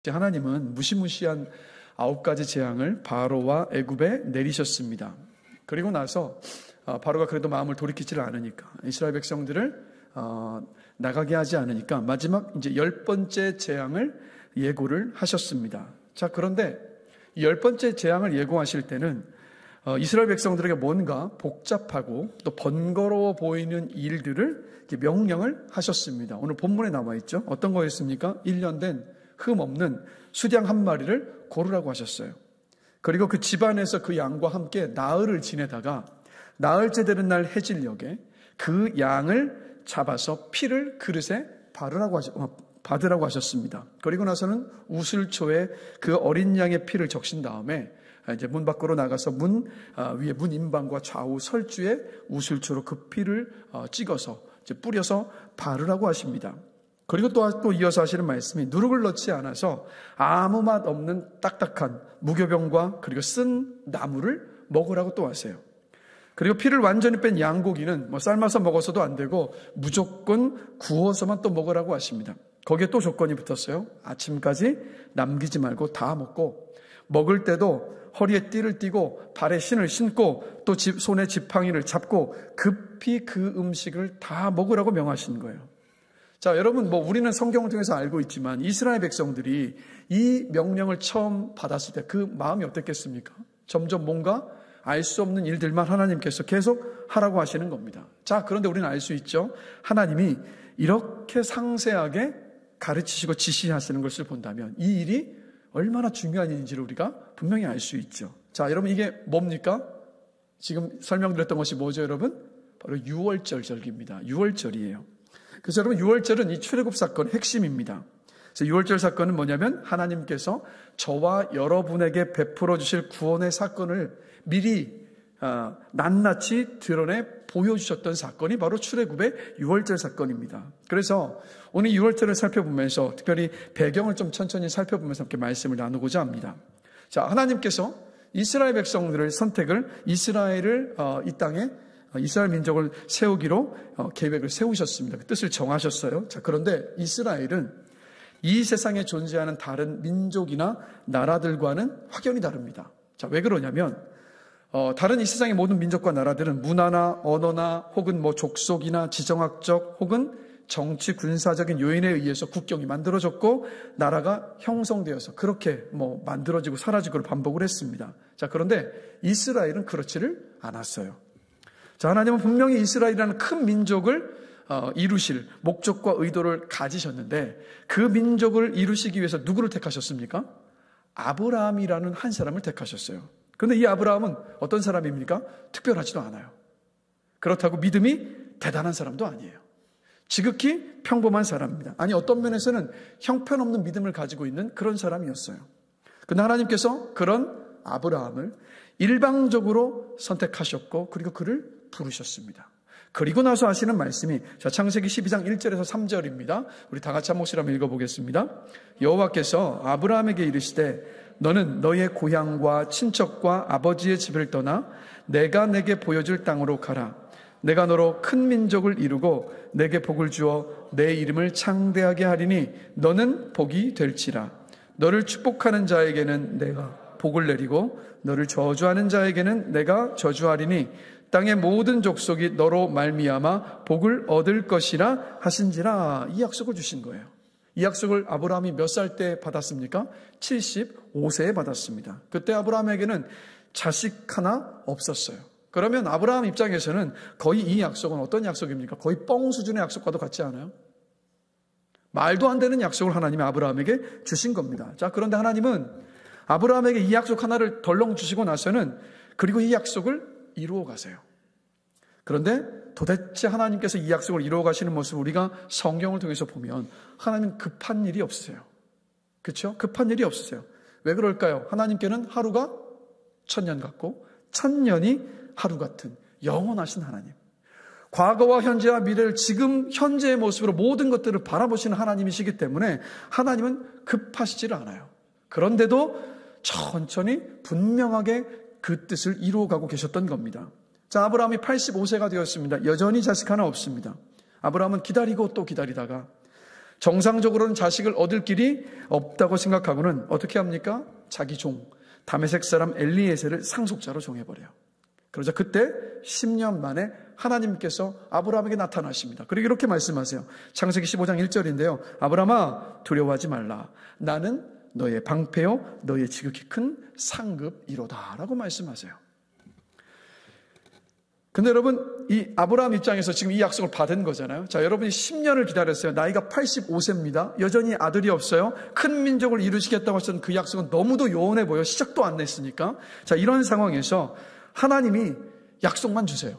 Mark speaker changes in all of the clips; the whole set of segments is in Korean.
Speaker 1: 하나님은 무시무시한 9가지 재앙을 바로와 애굽에 내리셨습니다. 그리고 나서 바로가 그래도 마음을 돌이키지를 않으니까, 이스라엘 백성들을 나가게 하지 않으니까 마지막 이제 10번째 재앙을 예고를 하셨습니다. 자, 그런데 이 10번째 재앙을 예고하실 때는 이스라엘 백성들에게 뭔가 복잡하고 또 번거로워 보이는 일들을 명령을 하셨습니다. 오늘 본문에 나와 있죠. 어떤 거였습니까? 1년 된 흠 없는 수량 한 마리를 고르라고 하셨어요. 그리고 그 집안에서 그 양과 함께 나흘을 지내다가 나흘째 되는 날 해질녘에 그 양을 잡아서 피를 그릇에 받으라고 하셨습니다. 그리고 나서는 우슬초에 그 어린 양의 피를 적신 다음에 이제 문 밖으로 나가서 문 위에 문 인방과 좌우 설주에 우슬초로 그 피를 찍어서 이제 뿌려서 바르라고 하십니다. 그리고 또 이어서 하시는 말씀이 누룩을 넣지 않아서 아무 맛 없는 딱딱한 무교병과 그리고 쓴 나무를 먹으라고 또 하세요. 그리고 피를 완전히 뺀 양고기는 삶아서 먹어서도 안 되고 무조건 구워서만 또 먹으라고 하십니다. 거기에 또 조건이 붙었어요. 아침까지 남기지 말고 다 먹고, 먹을 때도 허리에 띠를 띠고 발에 신을 신고 또 손에 지팡이를 잡고 급히 그 음식을 다 먹으라고 명하신 거예요. 자, 여러분, 우리는 성경을 통해서 알고 있지만 이스라엘 백성들이 이 명령을 처음 받았을 때 그 마음이 어땠겠습니까? 점점 뭔가 알 수 없는 일들만 하나님께서 계속 하라고 하시는 겁니다. 자, 그런데 우리는 알 수 있죠. 하나님이 이렇게 상세하게 가르치시고 지시하시는 것을 본다면 이 일이 얼마나 중요한 일인지를 우리가 분명히 알 수 있죠. 자, 여러분, 이게 뭡니까? 지금 설명드렸던 것이 뭐죠, 여러분? 바로 유월절 절기입니다. 유월절이에요. 그래서 여러분, 유월절은 이 출애굽 사건의 핵심입니다. 그래서 유월절 사건은 뭐냐면 하나님께서 저와 여러분에게 베풀어 주실 구원의 사건을 미리 낱낱이 드러내 보여주셨던 사건이 바로 출애굽의 유월절 사건입니다. 그래서 오늘 유월절을 살펴보면서 특별히 배경을 좀 천천히 살펴보면서 함께 말씀을 나누고자 합니다. 자, 하나님께서 이스라엘 백성들을 선택을 이스라엘을 이 땅에 이스라엘 민족을 세우기로 계획을 세우셨습니다. 그 뜻을 정하셨어요. 자, 그런데 이스라엘은 이 세상에 존재하는 다른 민족이나 나라들과는 확연히 다릅니다. 자, 왜 그러냐면 다른 이 세상의 모든 민족과 나라들은 문화나 언어나 혹은 족속이나 지정학적 혹은 정치 군사적인 요인에 의해서 국경이 만들어졌고 나라가 형성되어서 그렇게 만들어지고 사라지고 반복을 했습니다. 자, 그런데 이스라엘은 그렇지를 않았어요. 자, 하나님은 분명히 이스라엘이라는 큰 민족을 이루실 목적과 의도를 가지셨는데 그 민족을 이루시기 위해서 누구를 택하셨습니까? 아브라함이라는 한 사람을 택하셨어요. 그런데 이 아브라함은 어떤 사람입니까? 특별하지도 않아요. 그렇다고 믿음이 대단한 사람도 아니에요. 지극히 평범한 사람입니다. 아니, 어떤 면에서는 형편없는 믿음을 가지고 있는 그런 사람이었어요. 그런데 하나님께서 그런 아브라함을 일방적으로 선택하셨고 그리고 그를 부르셨습니다. 그리고 나서 하시는 말씀이 창세기 12장 1절에서 3절입니다. 우리 다 같이 한 목소리 한번 읽어보겠습니다. 여호와께서 아브라함에게 이르시되 너는 너의 고향과 친척과 아버지의 집을 떠나 내가 내게 보여줄 땅으로 가라. 내가 너로 큰 민족을 이루고 내게 복을 주어 내 이름을 창대하게 하리니 너는 복이 될지라. 너를 축복하는 자에게는 내가 복을 내리고 너를 저주하는 자에게는 내가 저주하리니 땅의 모든 족속이 너로 말미암아 복을 얻을 것이라 하신지라. 이 약속을 주신 거예요. 이 약속을 아브라함이 몇 살 때 받았습니까? 75세에 받았습니다. 그때 아브라함에게는 자식 하나 없었어요. 그러면 아브라함 입장에서는 거의 이 약속은 어떤 약속입니까? 거의 뻥 수준의 약속과도 같지 않아요? 말도 안 되는 약속을 하나님이 아브라함에게 주신 겁니다. 자, 그런데 하나님은 아브라함에게 이 약속 하나를 덜렁 주시고 나서는 그리고 이 약속을 이루어 가세요. 그런데 도대체 하나님께서 이 약속을 이루어 가시는 모습을 우리가 성경을 통해서 보면 하나님은 급한 일이 없으세요. 그렇죠? 급한 일이 없으세요. 왜 그럴까요? 하나님께는 하루가 1000년 같고 1000년이 하루 같은 영원하신 하나님. 과거와 현재와 미래를 지금 현재의 모습으로 모든 것들을 바라보시는 하나님이시기 때문에 하나님은 급하시질 않아요. 그런데도 천천히 분명하게 그 뜻을 이루어가고 계셨던 겁니다. 자, 아브라함이 85세가 되었습니다. 여전히 자식 하나 없습니다. 아브라함은 기다리고 또 기다리다가 정상적으로는 자식을 얻을 길이 없다고 생각하고는 어떻게 합니까? 자기 종 다메섹 사람 엘리에셀을 상속자로 정해버려요. 그러자 그때 10년 만에 하나님께서 아브라함에게 나타나십니다. 그리고 이렇게 말씀하세요. 창세기 15장 1절인데요. 아브라함아 두려워하지 말라. 나는 너의 방패요 너의 지극히 큰 상급이로다 라고 말씀하세요. 근데 여러분, 이 아브라함 입장에서 지금 이 약속을 받은 거잖아요. 자, 여러분이 10년을 기다렸어요. 나이가 85세입니다. 여전히 아들이 없어요. 큰 민족을 이루시겠다고 하셨던 그 약속은 너무도 요원해 보여. 시작도 안 냈으니까. 자, 이런 상황에서 하나님이 약속만 주세요.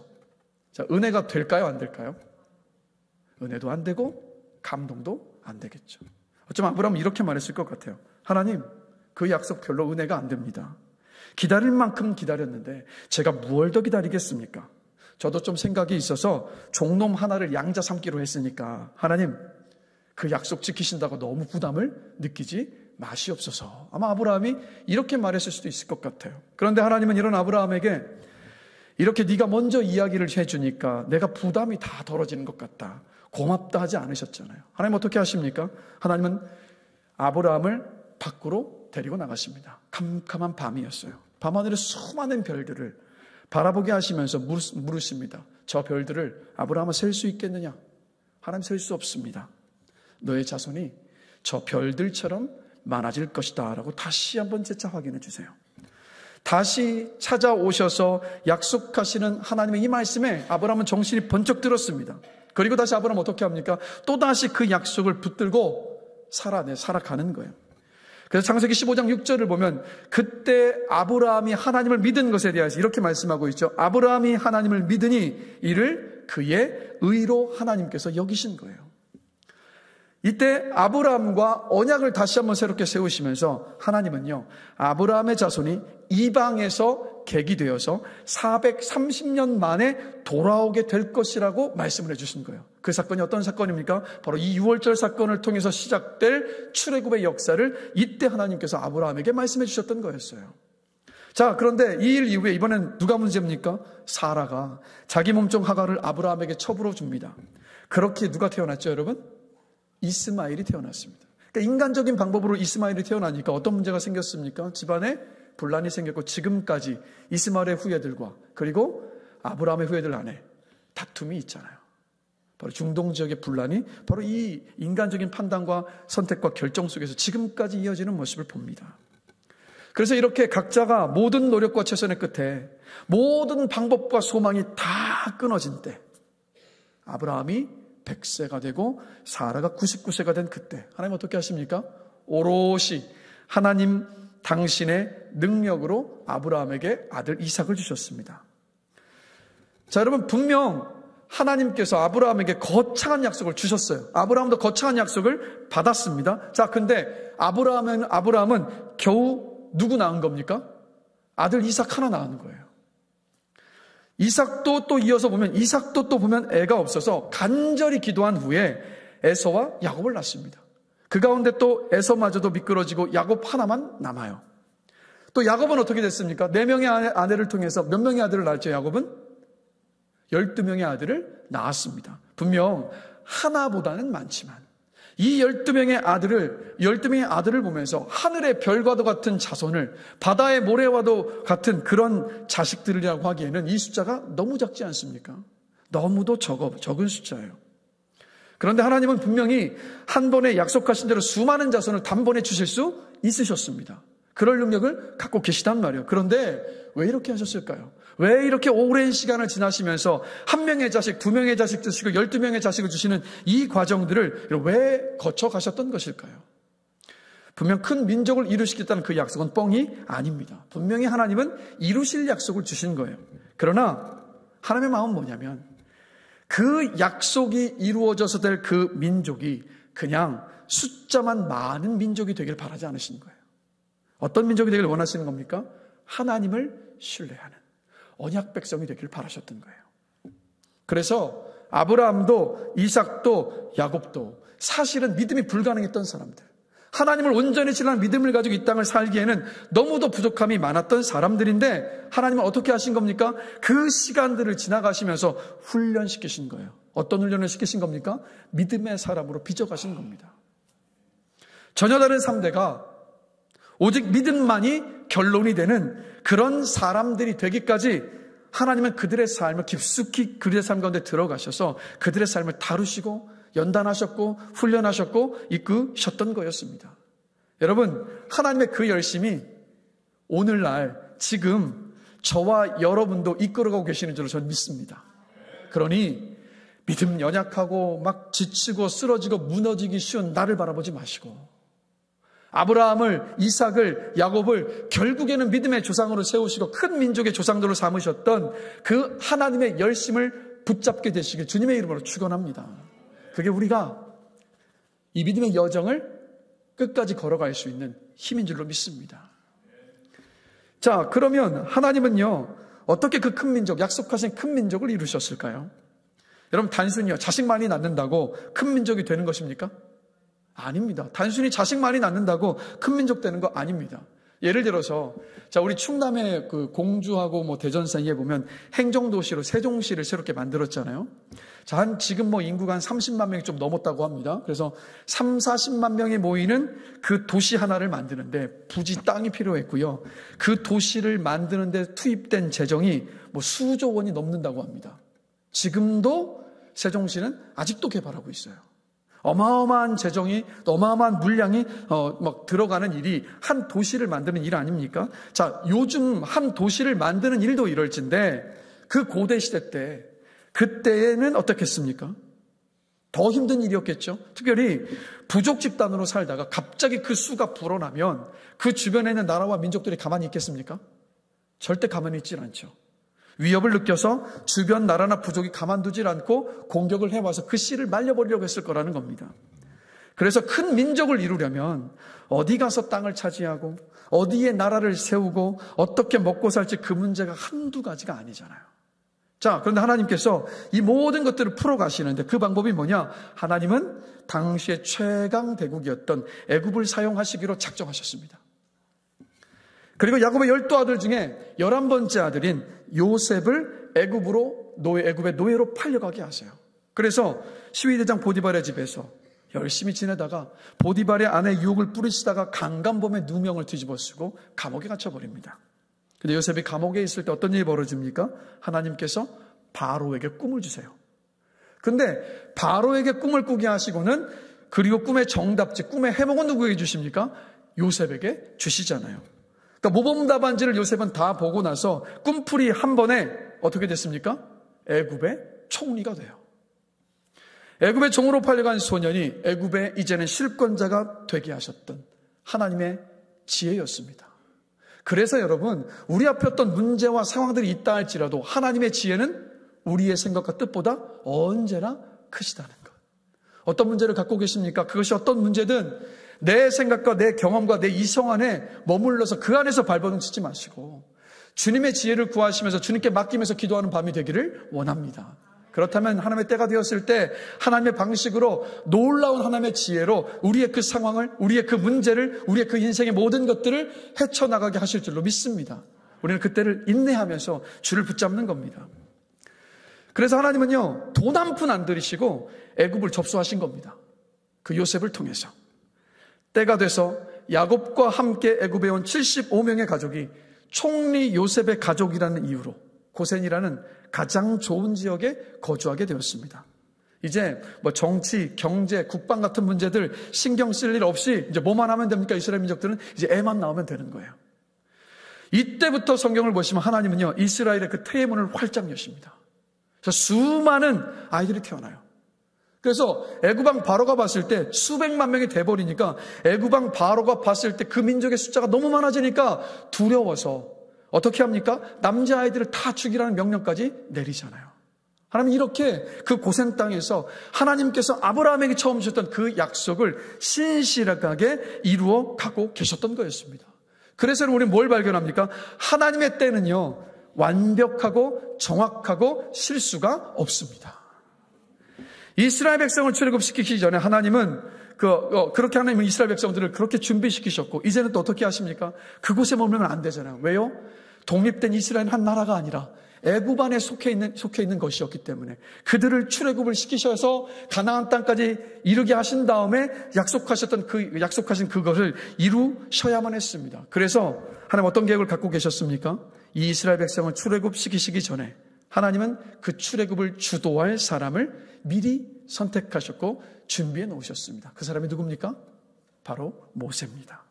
Speaker 1: 자, 은혜가 될까요? 안 될까요? 은혜도 안 되고 감동도 안 되겠죠. 어쩌면 아브라함은 이렇게 말했을 것 같아요. 하나님, 그 약속 별로 은혜가 안 됩니다. 기다릴 만큼 기다렸는데 제가 무얼 더 기다리겠습니까? 저도 좀 생각이 있어서 종놈 하나를 양자 삼기로 했으니까 하나님 그 약속 지키신다고 너무 부담을 느끼지 마시옵소서. 아마 아브라함이 이렇게 말했을 수도 있을 것 같아요. 그런데 하나님은 이런 아브라함에게 이렇게 네가 먼저 이야기를 해주니까 내가 부담이 다 덜어지는 것 같다. 고맙다 하지 않으셨잖아요. 하나님 어떻게 하십니까? 하나님은 아브라함을 밖으로 데리고 나가십니다. 캄캄한 밤이었어요. 밤하늘의 수많은 별들을 바라보게 하시면서 물으십니다. 저 별들을 아브라함은 셀 수 있겠느냐? 하나님 셀 수 없습니다. 너의 자손이 저 별들처럼 많아질 것이다 라고 다시 한번 재차 확인해 주세요. 다시 찾아오셔서 약속하시는 하나님의 이 말씀에 아브라함은 정신이 번쩍 들었습니다. 그리고 다시 아브라함은 어떻게 합니까? 또다시 그 약속을 붙들고 살아가는 거예요. 그래서 창세기 15장 6절을 보면 그때 아브라함이 하나님을 믿은 것에 대해서 이렇게 말씀하고 있죠. 아브라함이 하나님을 믿으니 이를 그의 의로 하나님께서 여기신 거예요. 이때 아브라함과 언약을 다시 한번 새롭게 세우시면서 하나님은요, 아브라함의 자손이 이방에서 객이 되어서 430년 만에 돌아오게 될 것이라고 말씀을 해주신 거예요. 그 사건이 어떤 사건입니까? 바로 이 6월절 사건을 통해서 시작될 출애굽의 역사를 이때 하나님께서 아브라함에게 말씀해 주셨던 거였어요. 자, 그런데 이 일 이후에 이번엔 누가 문제입니까? 사라가 자기 몸종 하가를 아브라함에게 첩으로 줍니다. 그렇게 누가 태어났죠, 여러분? 이스마엘이 태어났습니다. 그러니까 인간적인 방법으로 이스마엘이 태어나니까 어떤 문제가 생겼습니까? 집안에 분란이 생겼고 지금까지 이스마엘의 후예들과 그리고 아브라함의 후예들 안에 다툼이 있잖아요. 바로 중동 지역의 분란이 바로 이 인간적인 판단과 선택과 결정 속에서 지금까지 이어지는 모습을 봅니다. 그래서 이렇게 각자가 모든 노력과 최선의 끝에 모든 방법과 소망이 다 끊어진 때 아브라함이 100세가 되고 사라가 99세가 된 그때 하나님 어떻게 하십니까? 오롯이 하나님 당신의 능력으로 아브라함에게 아들 이삭을 주셨습니다. 자, 여러분 분명 하나님께서 아브라함에게 거창한 약속을 주셨어요. 아브라함도 거창한 약속을 받았습니다. 자, 근데 아브라함은 겨우 누구 낳은 겁니까? 아들 이삭 하나 낳은 거예요. 이삭도 또 이어서 보면 이삭도 또 보면 애가 없어서 간절히 기도한 후에 에서와 야곱을 낳습니다. 그 가운데 또 에서마저도 미끄러지고 야곱 하나만 남아요. 또 야곱은 어떻게 됐습니까? 4명의 아내를 통해서 몇 명의 아들을 낳았죠, 야곱은? 12명의 아들을 낳았습니다. 분명 하나보다는 많지만 이 12명의 아들을 보면서 하늘의 별과도 같은 자손을 바다의 모래와도 같은 그런 자식들이라고 하기에는 이 숫자가 너무 작지 않습니까? 너무도 적은 숫자예요. 그런데 하나님은 분명히 한 번에 약속하신 대로 수많은 자손을 단번에 주실 수 있으셨습니다. 그럴 능력을 갖고 계시단 말이에요. 그런데 왜 이렇게 하셨을까요? 왜 이렇게 오랜 시간을 지나시면서 한 명의 자식, 2명의 자식 주시고 12명의 자식을 주시는 이 과정들을 왜 거쳐가셨던 것일까요? 분명 큰 민족을 이루시겠다는 그 약속은 뻥이 아닙니다. 분명히 하나님은 이루실 약속을 주신 거예요. 그러나 하나님의 마음은 뭐냐면 그 약속이 이루어져서 될 그 민족이 그냥 숫자만 많은 민족이 되길 바라지 않으신 거예요. 어떤 민족이 되길 원하시는 겁니까? 하나님을 신뢰하는 언약 백성이 되길 바라셨던 거예요. 그래서 아브라함도 이삭도 야곱도 사실은 믿음이 불가능했던 사람들, 하나님을 온전히 신뢰한 믿음을 가지고 이 땅을 살기에는 너무도 부족함이 많았던 사람들인데 하나님은 어떻게 하신 겁니까? 그 시간들을 지나가시면서 훈련시키신 거예요. 어떤 훈련을 시키신 겁니까? 믿음의 사람으로 빚어가신 겁니다. 전혀 다른 3대가 오직 믿음만이 결론이 되는 그런 사람들이 되기까지 하나님은 그들의 삶을 깊숙이 그들의 삶 가운데 들어가셔서 그들의 삶을 다루시고 연단하셨고 훈련하셨고 이끄셨던 거였습니다. 여러분, 하나님의 그 열심이 오늘날 지금 저와 여러분도 이끌어가고 계시는 줄로 저는 믿습니다. 그러니 믿음 연약하고 막 지치고 쓰러지고 무너지기 쉬운 나를 바라보지 마시고 아브라함을, 이삭을, 야곱을 결국에는 믿음의 조상으로 세우시고 큰 민족의 조상들로 삼으셨던 그 하나님의 열심을 붙잡게 되시길 주님의 이름으로 축원합니다. 그게 우리가 이 믿음의 여정을 끝까지 걸어갈 수 있는 힘인 줄로 믿습니다. 자, 그러면 하나님은요, 어떻게 그 큰 민족, 약속하신 큰 민족을 이루셨을까요? 여러분, 단순히요, 자식 많이 낳는다고 큰 민족이 되는 것입니까? 아닙니다. 단순히 자식 많이 낳는다고 큰 민족 되는 거 아닙니다. 예를 들어서, 자, 우리 충남의 그 공주하고 뭐 대전 사이에 보면 행정도시로 세종시를 새롭게 만들었잖아요. 자, 지금 뭐 인구가 한 30만 명이 좀 넘었다고 합니다. 그래서 3, 40만 명이 모이는 그 도시 하나를 만드는데 부지 땅이 필요했고요. 그 도시를 만드는데 투입된 재정이 뭐 수조 원이 넘는다고 합니다. 지금도 세종시는 아직도 개발하고 있어요. 어마어마한 재정이, 어마어마한 물량이 막 들어가는 일이 한 도시를 만드는 일 아닙니까? 자, 요즘 한 도시를 만드는 일도 이럴진데 그 고대 시대 때, 그때는 어떻겠습니까? 더 힘든 일이었겠죠. 특별히 부족 집단으로 살다가 갑자기 그 수가 불어나면 그 주변에 있는 나라와 민족들이 가만히 있겠습니까? 절대 가만히 있질 않죠. 위협을 느껴서 주변 나라나 부족이 가만두질 않고 공격을 해와서 그 씨를 말려버리려고 했을 거라는 겁니다. 그래서 큰 민족을 이루려면 어디 가서 땅을 차지하고 어디에 나라를 세우고 어떻게 먹고 살지 그 문제가 한두 가지가 아니잖아요. 자, 그런데 하나님께서 이 모든 것들을 풀어가시는데 그 방법이 뭐냐? 하나님은 당시의 최강 대국이었던 애굽을 사용하시기로 작정하셨습니다. 그리고 야곱의 12아들 중에 11번째 아들인 요셉을 애굽의 노예로 팔려가게 하세요. 그래서 시위대장 보디발의 집에서 열심히 지내다가 보디발의 아내 유혹을 뿌리시다가 강간범의 누명을 뒤집어 쓰고 감옥에 갇혀버립니다. 근데 요셉이 감옥에 있을 때 어떤 일이 벌어집니까? 하나님께서 바로에게 꿈을 주세요. 근데 바로에게 꿈을 꾸게 하시고는 그리고 꿈의 정답지, 꿈의 해몽은 누구에게 주십니까? 요셉에게 주시잖아요. 그러니까 모범 답안지를 요셉은 다 보고 나서 꿈풀이 한 번에 어떻게 됐습니까? 애굽의 총리가 돼요. 애굽의 종으로 팔려간 소년이 애굽의 이제는 실권자가 되게 하셨던 하나님의 지혜였습니다. 그래서 여러분, 우리 앞에 어떤 문제와 상황들이 있다 할지라도 하나님의 지혜는 우리의 생각과 뜻보다 언제나 크시다는 것. 어떤 문제를 갖고 계십니까? 그것이 어떤 문제든 내 생각과 내 경험과 내 이성 안에 머물러서 그 안에서 발버둥 치지 마시고 주님의 지혜를 구하시면서 주님께 맡기면서 기도하는 밤이 되기를 원합니다. 그렇다면 하나님의 때가 되었을 때 하나님의 방식으로 놀라운 하나님의 지혜로 우리의 그 상황을, 우리의 그 문제를, 우리의 그 인생의 모든 것들을 헤쳐나가게 하실 줄로 믿습니다. 우리는 그때를 인내하면서 주를 붙잡는 겁니다. 그래서 하나님은요, 돈 한 푼 안 들이시고 애굽을 접수하신 겁니다. 그 요셉을 통해서. 때가 돼서 야곱과 함께 애굽에 온 75명의 가족이 총리 요셉의 가족이라는 이유로 고센이라는 가장 좋은 지역에 거주하게 되었습니다. 이제 뭐 정치, 경제, 국방 같은 문제들 신경 쓸 일 없이 이제 뭐만 하면 됩니까? 이스라엘 민족들은 이제 애만 나오면 되는 거예요. 이때부터 성경을 보시면 하나님은요, 이스라엘의 그 태의 문을 활짝 여십니다. 그래서 수많은 아이들이 태어나요. 그래서 애굽왕 바로가 봤을 때 수백만 명이 돼버리니까 애굽왕 바로가 봤을 때 그 민족의 숫자가 너무 많아지니까 두려워서 어떻게 합니까? 남자아이들을 다 죽이라는 명령까지 내리잖아요. 하나님 이렇게 그 고센 땅에서 하나님께서 아브라함에게 처음 주셨던 그 약속을 신실하게 이루어 가고 계셨던 거였습니다. 그래서 우리는 뭘 발견합니까? 하나님의 때는요, 완벽하고 정확하고 실수가 없습니다. 이스라엘 백성을 출애굽시키기 전에 하나님은 그렇게 하나님은 이스라엘 백성들을 그렇게 준비시키셨고, 이제는 또 어떻게 하십니까? 그곳에 머물면 안 되잖아요. 왜요? 독립된 이스라엘은 한 나라가 아니라 애굽 안에 속해 있는 것이었기 때문에 그들을 출애굽을 시키셔서 가나안 땅까지 이르게 하신 다음에 약속하신 그것을 이루셔야만 했습니다. 그래서 하나님 어떤 계획을 갖고 계셨습니까? 이 이스라엘 백성을 출애굽 시키시기 전에 하나님은 그 출애굽을 주도할 사람을 미리 선택하셨고 준비해 놓으셨습니다. 그 사람이 누굽니까? 바로 모세입니다.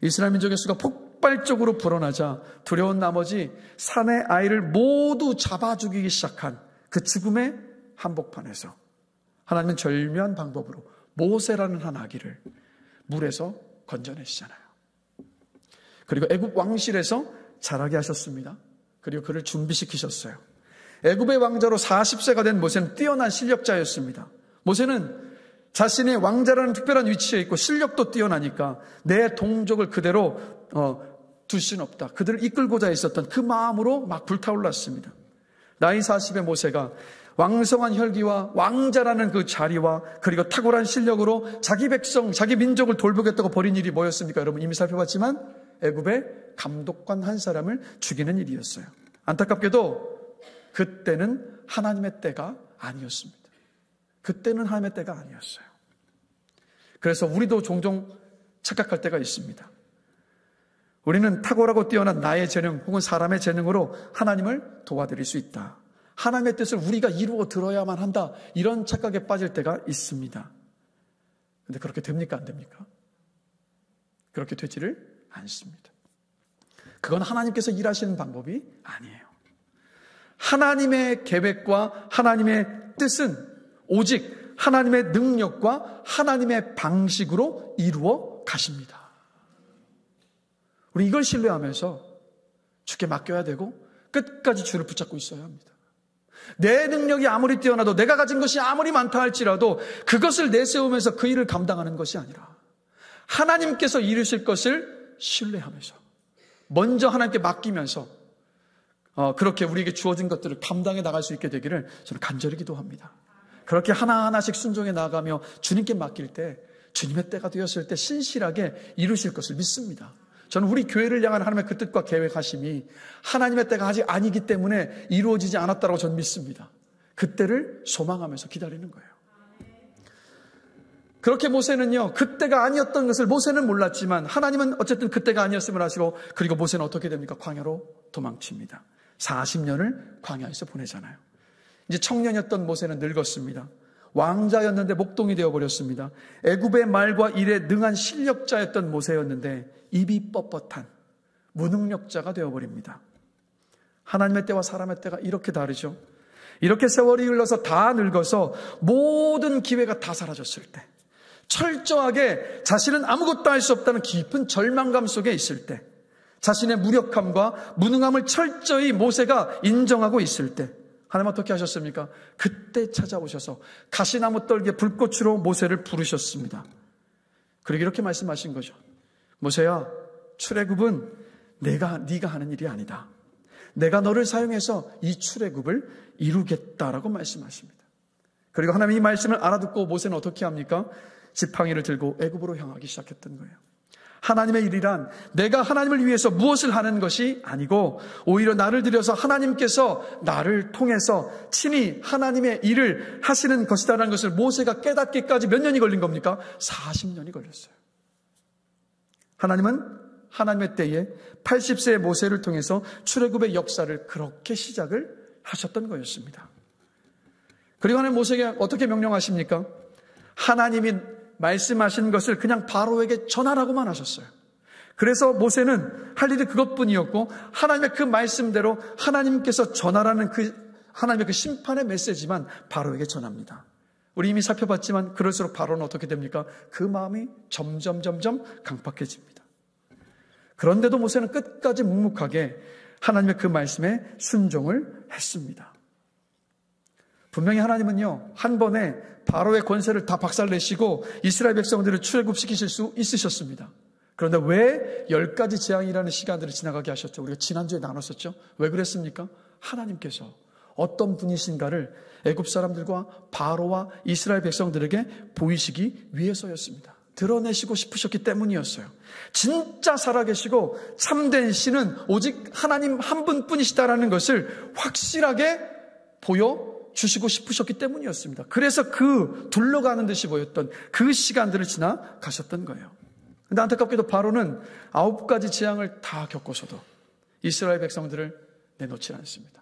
Speaker 1: 이스라엘 민족의 수가 폭발적으로 불어나자 두려운 나머지 산의 아이를 모두 잡아 죽이기 시작한 그 죽음의 한복판에서 하나님은 절묘한 방법으로 모세라는 한 아기를 물에서 건져내시잖아요. 그리고 애굽 왕실에서 자라게 하셨습니다. 그리고 그를 준비시키셨어요. 애굽의 왕자로 40세가 된 모세는 뛰어난 실력자였습니다. 모세는 자신의 왕자라는 특별한 위치에 있고 실력도 뛰어나니까 내 동족을 그대로 둘 수는 없다. 그들을 이끌고자 있었던 그 마음으로 막 불타올랐습니다. 나이 40의 모세가 왕성한 혈기와 왕자라는 그 자리와 그리고 탁월한 실력으로 자기 백성, 자기 민족을 돌보겠다고 벌인 일이 뭐였습니까? 여러분 이미 살펴봤지만 애굽의 감독관 한 사람을 죽이는 일이었어요. 안타깝게도 그때는 하나님의 때가 아니었습니다. 그때는 하나님의 때가 아니었어요. 그래서 우리도 종종 착각할 때가 있습니다. 우리는 탁월하고 뛰어난 나의 재능 혹은 사람의 재능으로 하나님을 도와드릴 수 있다. 하나님의 뜻을 우리가 이루어 들어야만 한다. 이런 착각에 빠질 때가 있습니다. 그런데 그렇게 됩니까? 안 됩니까? 그렇게 되지를 않습니다. 그건 하나님께서 일하시는 방법이 아니에요. 하나님의 계획과 하나님의 뜻은 오직 하나님의 능력과 하나님의 방식으로 이루어 가십니다. 우리 이걸 신뢰하면서 주께 맡겨야 되고 끝까지 주를 붙잡고 있어야 합니다. 내 능력이 아무리 뛰어나도 내가 가진 것이 아무리 많다 할지라도 그것을 내세우면서 그 일을 감당하는 것이 아니라 하나님께서 이루실 것을 신뢰하면서 먼저 하나님께 맡기면서 그렇게 우리에게 주어진 것들을 감당해 나갈 수 있게 되기를 저는 간절히 기도합니다. 그렇게 하나하나씩 순종해 나가며 주님께 맡길 때 주님의 때가 되었을 때 신실하게 이루실 것을 믿습니다. 저는 우리 교회를 향한 하나님의 그 뜻과 계획하심이 하나님의 때가 아직 아니기 때문에 이루어지지 않았다고 저는 믿습니다. 그 때를 소망하면서 기다리는 거예요. 그렇게 모세는요, 그때가 아니었던 것을 모세는 몰랐지만 하나님은 어쨌든 그때가 아니었음을 아시고 그리고 모세는 어떻게 됩니까? 광야로 도망칩니다. 40년을 광야에서 보내잖아요. 이제 청년이었던 모세는 늙었습니다. 왕자였는데 목동이 되어버렸습니다. 애굽의 말과 일에 능한 실력자였던 모세였는데 입이 뻣뻣한 무능력자가 되어버립니다. 하나님의 때와 사람의 때가 이렇게 다르죠. 이렇게 세월이 흘러서 다 늙어서 모든 기회가 다 사라졌을 때, 철저하게 자신은 아무것도 할 수 없다는 깊은 절망감 속에 있을 때, 자신의 무력함과 무능함을 철저히 모세가 인정하고 있을 때 하나님 어떻게 하셨습니까? 그때 찾아오셔서 가시나무 떨기에 불꽃으로 모세를 부르셨습니다. 그리고 이렇게 말씀하신 거죠. 모세야, 출애굽은 네가 하는 일이 아니다. 내가 너를 사용해서 이 출애굽을 이루겠다라고 말씀하십니다. 그리고 하나님이 이 말씀을 알아듣고 모세는 어떻게 합니까? 지팡이를 들고 애굽으로 향하기 시작했던 거예요. 하나님의 일이란 내가 하나님을 위해서 무엇을 하는 것이 아니고 오히려 나를 들여서 하나님께서 나를 통해서 친히 하나님의 일을 하시는 것이다라는 것을 모세가 깨닫기까지 몇 년이 걸린 겁니까? 40년이 걸렸어요. 하나님은 하나님의 때에 80세의 모세를 통해서 출애굽의 역사를 그렇게 시작을 하셨던 거였습니다. 그리고 하나님 모세에게 어떻게 명령하십니까? 하나님이 말씀하신 것을 그냥 바로에게 전하라고만 하셨어요. 그래서 모세는 할 일이 그것뿐이었고 하나님의 그 말씀대로 하나님께서 전하라는 하나님의 그 심판의 메시지만 바로에게 전합니다. 우리 이미 살펴봤지만 그럴수록 바로는 어떻게 됩니까? 그 마음이 점점 강팍해집니다. 그런데도 모세는 끝까지 묵묵하게 하나님의 그 말씀에 순종을 했습니다. 분명히 하나님은요, 한 번에 바로의 권세를 다 박살내시고 이스라엘 백성들을 출애굽시키실 수 있으셨습니다. 그런데 왜 10가지 재앙이라는 시간들을 지나가게 하셨죠? 우리가 지난주에 나눴었죠? 왜 그랬습니까? 하나님께서 어떤 분이신가를 애굽 사람들과 바로와 이스라엘 백성들에게 보이시기 위해서였습니다. 드러내시고 싶으셨기 때문이었어요. 진짜 살아계시고 참된 신은 오직 하나님 한 분뿐이시다라는 것을 확실하게 보여주시고 싶으셨기 때문이었습니다. 그래서 그 둘러가는 듯이 보였던 그 시간들을 지나가셨던 거예요. 근데 안타깝게도 바로는 9가지 재앙을 다 겪어서도 이스라엘 백성들을 내놓지 않습니다.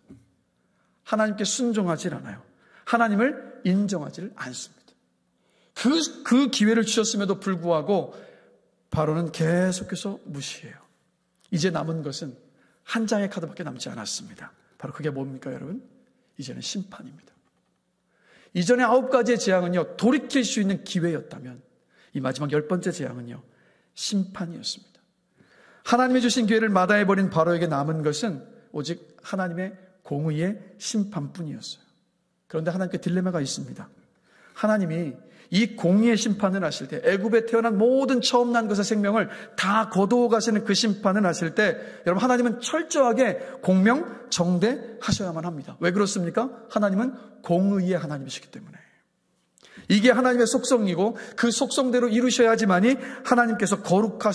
Speaker 1: 하나님께 순종하지 않아요. 하나님을 인정하지 않습니다. 그 기회를 주셨음에도 불구하고 바로는 계속해서 무시해요. 이제 남은 것은 한 장의 카드밖에 남지 않았습니다. 바로 그게 뭡니까, 여러분? 이제는 심판입니다. 이전의 9가지의 재앙은요, 돌이킬 수 있는 기회였다면 이 마지막 10번째 재앙은요, 심판이었습니다. 하나님이 주신 기회를 마다해버린 바로에게 남은 것은 오직 하나님의 공의의 심판뿐이었어요. 그런데 하나님께 딜레마가 있습니다. 하나님이 이 공의의 심판을 하실 때, 애굽에 태어난 모든 처음 난 것의 생명을 다 거두어 가시는 그 심판을 하실 때, 여러분, 하나님은 철저하게 공명정대하셔야만 합니다. 왜 그렇습니까? 하나님은 공의의 하나님이시기 때문에. 이게 하나님의 속성이고 그 속성대로 이루셔야지만이 하나님께서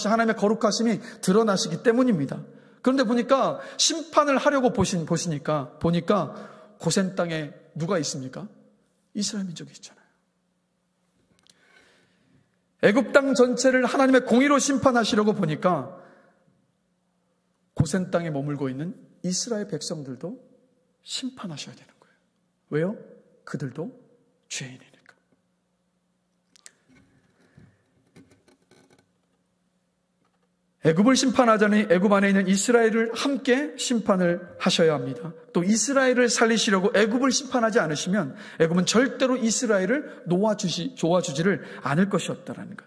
Speaker 1: 하나님의 거룩하심이 드러나시기 때문입니다. 그런데 보니까 심판을 하려고 보니까 고센 땅에 누가 있습니까? 이스라엘 민족이 있잖아요. 애굽 땅 전체를 하나님의 공의로 심판하시려고 보니까 고센 땅에 머물고 있는 이스라엘 백성들도 심판하셔야 되는 거예요. 왜요? 그들도 죄인이니까. 애굽을 심판하자니 애굽 안에 있는 이스라엘을 함께 심판을 하셔야 합니다. 또 이스라엘을 살리시려고 애굽을 심판하지 않으시면 애굽은 절대로 이스라엘을 도와주지를 않을 것이었다라는 것.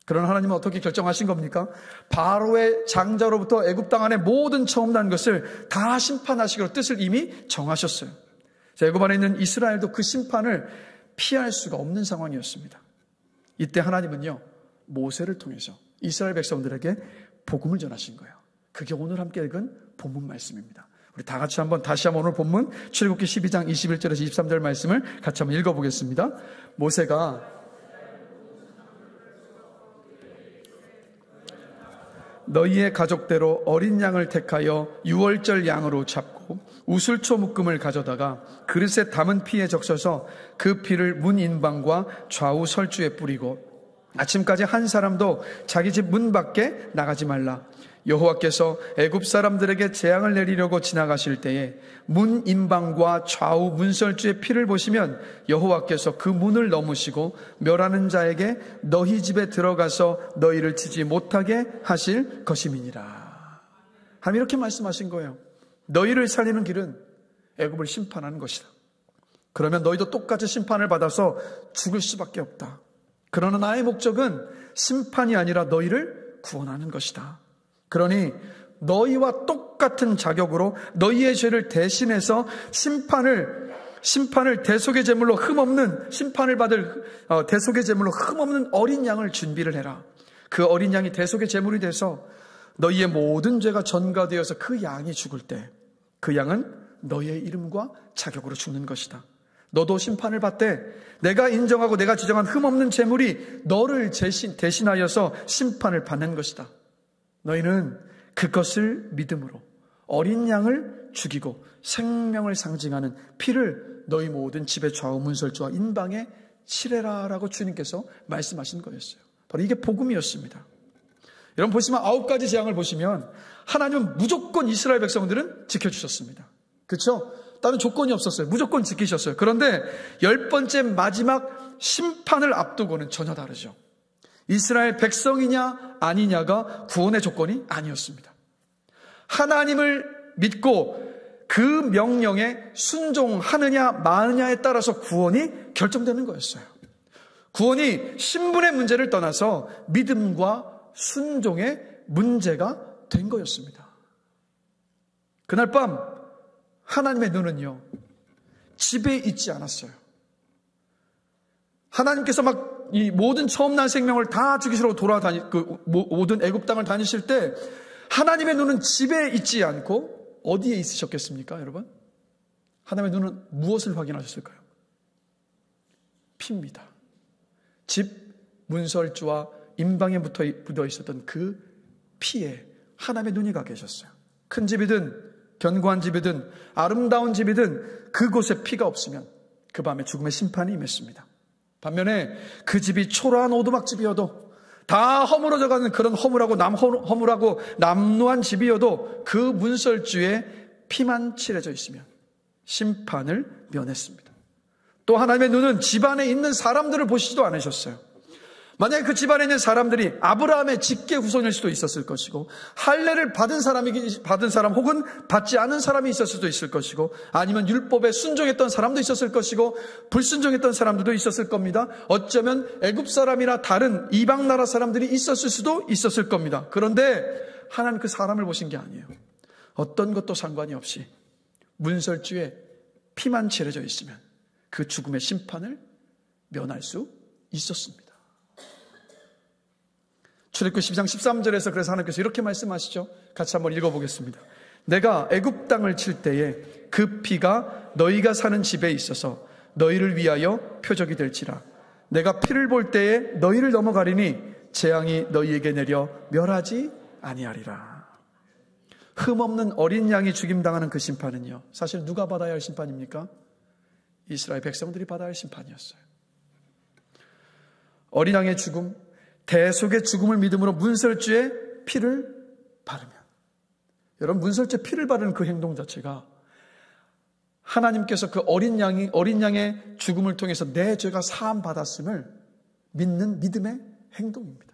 Speaker 1: 그러나 하나님은 어떻게 결정하신 겁니까? 바로의 장자로부터 애굽 땅 안에 모든 처음 난 것을 다 심판하시기로 뜻을 이미 정하셨어요. 애굽 안에 있는 이스라엘도 그 심판을 피할 수가 없는 상황이었습니다. 이때 하나님은요, 모세를 통해서 이스라엘 백성들에게 복음을 전하신 거예요. 그게 오늘 함께 읽은 본문 말씀입니다. 우리 다 같이 다시 한번 오늘 본문 출애굽기 12장 21절에서 23절 말씀을 같이 한번 읽어보겠습니다. 모세가 너희의 가족대로 어린 양을 택하여 유월절 양으로 잡고 우슬초 묶음을 가져다가 그릇에 담은 피에 적셔서 그 피를 문 인방과 좌우 설주에 뿌리고 아침까지 한 사람도 자기 집 문 밖에 나가지 말라. 여호와께서 애굽 사람들에게 재앙을 내리려고 지나가실 때에 문 인방과 좌우 문설주의 피를 보시면 여호와께서 그 문을 넘으시고 멸하는 자에게 너희 집에 들어가서 너희를 치지 못하게 하실 것임이니라. 하나님 이렇게 말씀하신 거예요. 너희를 살리는 길은 애굽을 심판하는 것이다. 그러면 너희도 똑같이 심판을 받아서 죽을 수밖에 없다. 그러나 나의 목적은 심판이 아니라 너희를 구원하는 것이다. 그러니 너희와 똑같은 자격으로 너희의 죄를 대신해서 심판을 대속의 제물로 흠없는 심판을 받을 대속의 제물로 흠없는 어린 양을 준비를 해라. 그 어린 양이 대속의 제물이 돼서 너희의 모든 죄가 전가되어서 그 양이 죽을 때 그 양은 너희의 이름과 자격으로 죽는 것이다. 너도 심판을 받되 내가 인정하고 내가 지정한 흠없는 제물이 너를 대신하여서 심판을 받는 것이다. 너희는 그것을 믿음으로 어린 양을 죽이고 생명을 상징하는 피를 너희 모든 집의 좌우 문설주와 인방에 칠해라라고 주님께서 말씀하신 거였어요. 바로 이게 복음이었습니다. 여러분 보시면 9가지 재앙을 보시면 하나님은 무조건 이스라엘 백성들은 지켜주셨습니다. 그렇죠? 다른 조건이 없었어요. 무조건 지키셨어요. 그런데 10번째 마지막 심판을 앞두고는 전혀 다르죠. 이스라엘 백성이냐 아니냐가 구원의 조건이 아니었습니다. 하나님을 믿고 그 명령에 순종하느냐 마느냐에 따라서 구원이 결정되는 거였어요. 구원이 신분의 문제를 떠나서 믿음과 순종의 문제가 된 거였습니다. 그날 밤 하나님의 눈은요, 집에 있지 않았어요. 하나님께서 막 이 모든 처음 난 생명을 다 죽이시러 모든 애굽 땅을 다니실 때 하나님의 눈은 집에 있지 않고 어디에 있으셨겠습니까, 여러분? 하나님의 눈은 무엇을 확인하셨을까요? 피입니다. 집 문설주와 임방에 묻어 있었던 그 피에 하나님의 눈이 가 계셨어요. 큰 집이든 견고한 집이든 아름다운 집이든 그곳에 피가 없으면 그 밤에 죽음의 심판이 임했습니다. 반면에 그 집이 초라한 오두막집이어도 다 허물어져가는 그런 허물하고 남루한 집이어도 그 문설주에 피만 칠해져 있으면 심판을 면했습니다. 또 하나님의 눈은 집안에 있는 사람들을 보시지도 않으셨어요. 만약에 그 집안에 있는 사람들이 아브라함의 직계 후손일 수도 있었을 것이고, 할례를 받은 사람 혹은 받지 않은 사람이 있었을 수도 있을 것이고, 아니면 율법에 순종했던 사람도 있었을 것이고, 불순종했던 사람들도 있었을 겁니다. 어쩌면 애굽 사람이나 다른 이방 나라 사람들이 있었을 수도 있었을 겁니다. 그런데 하나님 그 사람을 보신 게 아니에요. 어떤 것도 상관이 없이 문설주에 피만 칠해져 있으면 그 죽음의 심판을 면할 수 있었습니다. 출애굽기 12장 13절에서 그래서 하나님께서 이렇게 말씀하시죠. 같이 한번 읽어보겠습니다. 내가 애굽 땅을 칠 때에 그 피가 너희가 사는 집에 있어서 너희를 위하여 표적이 될지라. 내가 피를 볼 때에 너희를 넘어가리니 재앙이 너희에게 내려 멸하지 아니하리라. 흠없는 어린 양이 죽임당하는 그 심판은요, 사실 누가 받아야 할 심판입니까? 이스라엘 백성들이 받아야 할 심판이었어요. 어린 양의 죽음, 대속의 죽음을 믿음으로 문설주에 피를 바르면, 여러분, 문설주에 피를 바르는 그 행동 자체가 하나님께서 그 어린 양의 죽음을 통해서 내 죄가 사함 받았음을 믿는 믿음의 행동입니다.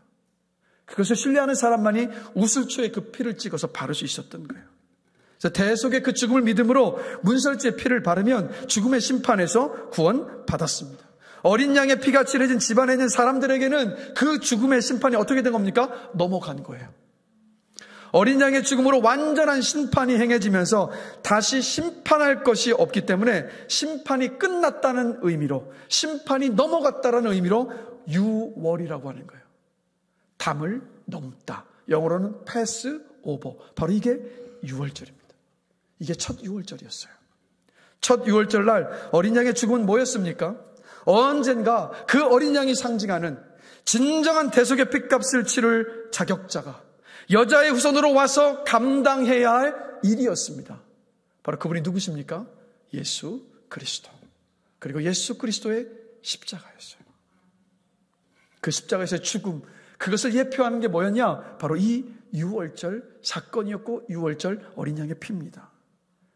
Speaker 1: 그것을 신뢰하는 사람만이 우슬초에 그 피를 찍어서 바를 수 있었던 거예요. 그래서 대속의 그 죽음을 믿음으로 문설주에 피를 바르면 죽음의 심판에서 구원 받았습니다. 어린 양의 피가 칠해진 집안에 있는 사람들에게는 그 죽음의 심판이 어떻게 된 겁니까? 넘어간 거예요. 어린 양의 죽음으로 완전한 심판이 행해지면서 다시 심판할 것이 없기 때문에 심판이 끝났다는 의미로, 심판이 넘어갔다는 의미로 유월이라고 하는 거예요. 담을 넘다. 영어로는 패스 오버. 바로 이게 유월절입니다. 이게 첫 유월절이었어요. 첫 유월절 날 어린 양의 죽음은 뭐였습니까? 언젠가 그 어린 양이 상징하는 진정한 대속의 핏값을 치를 자격자가 여자의 후손으로 와서 감당해야 할 일이었습니다. 바로 그분이 누구십니까? 예수 그리스도. 그리고 예수 그리스도의 십자가였어요. 그 십자가에서의 죽음, 그것을 예표하는 게 뭐였냐? 바로 이 유월절 사건이었고 유월절 어린 양의 피입니다.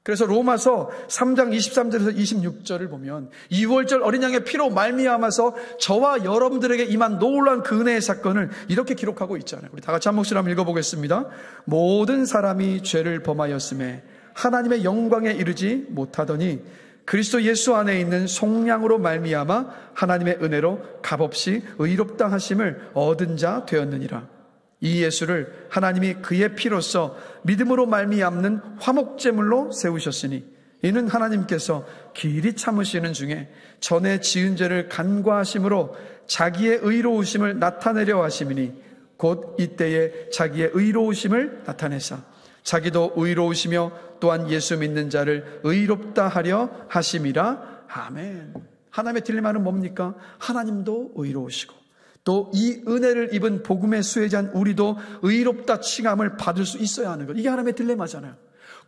Speaker 1: 그래서 로마서 3장 23절에서 26절을 보면 유월절 어린 양의 피로 말미암아서 저와 여러분들에게 임한 놀라운 그 은혜의 사건을 이렇게 기록하고 있잖아요. 우리 다 같이 한 목소리 한번 읽어보겠습니다. 모든 사람이 죄를 범하였음에 하나님의 영광에 이르지 못하더니 그리스도 예수 안에 있는 속량으로 말미암아 하나님의 은혜로 값없이 의롭다 하심을 얻은 자 되었느니라. 이 예수를 하나님이 그의 피로써 믿음으로 말미암는 화목제물로 세우셨으니 이는 하나님께서 길이 참으시는 중에 전에 지은 죄를 간과하심으로 자기의 의로우심을 나타내려 하심이니 곧 이때에 자기의 의로우심을 나타내사 자기도 의로우시며 또한 예수 믿는 자를 의롭다 하려 하심이라. 아멘. 하나님의 딜레마는 뭡니까? 하나님도 의로우시고 또 이 은혜를 입은 복음의 수혜자인 우리도 의롭다 칭함을 받을 수 있어야 하는 것. 이게 하나님의 딜레마잖아요.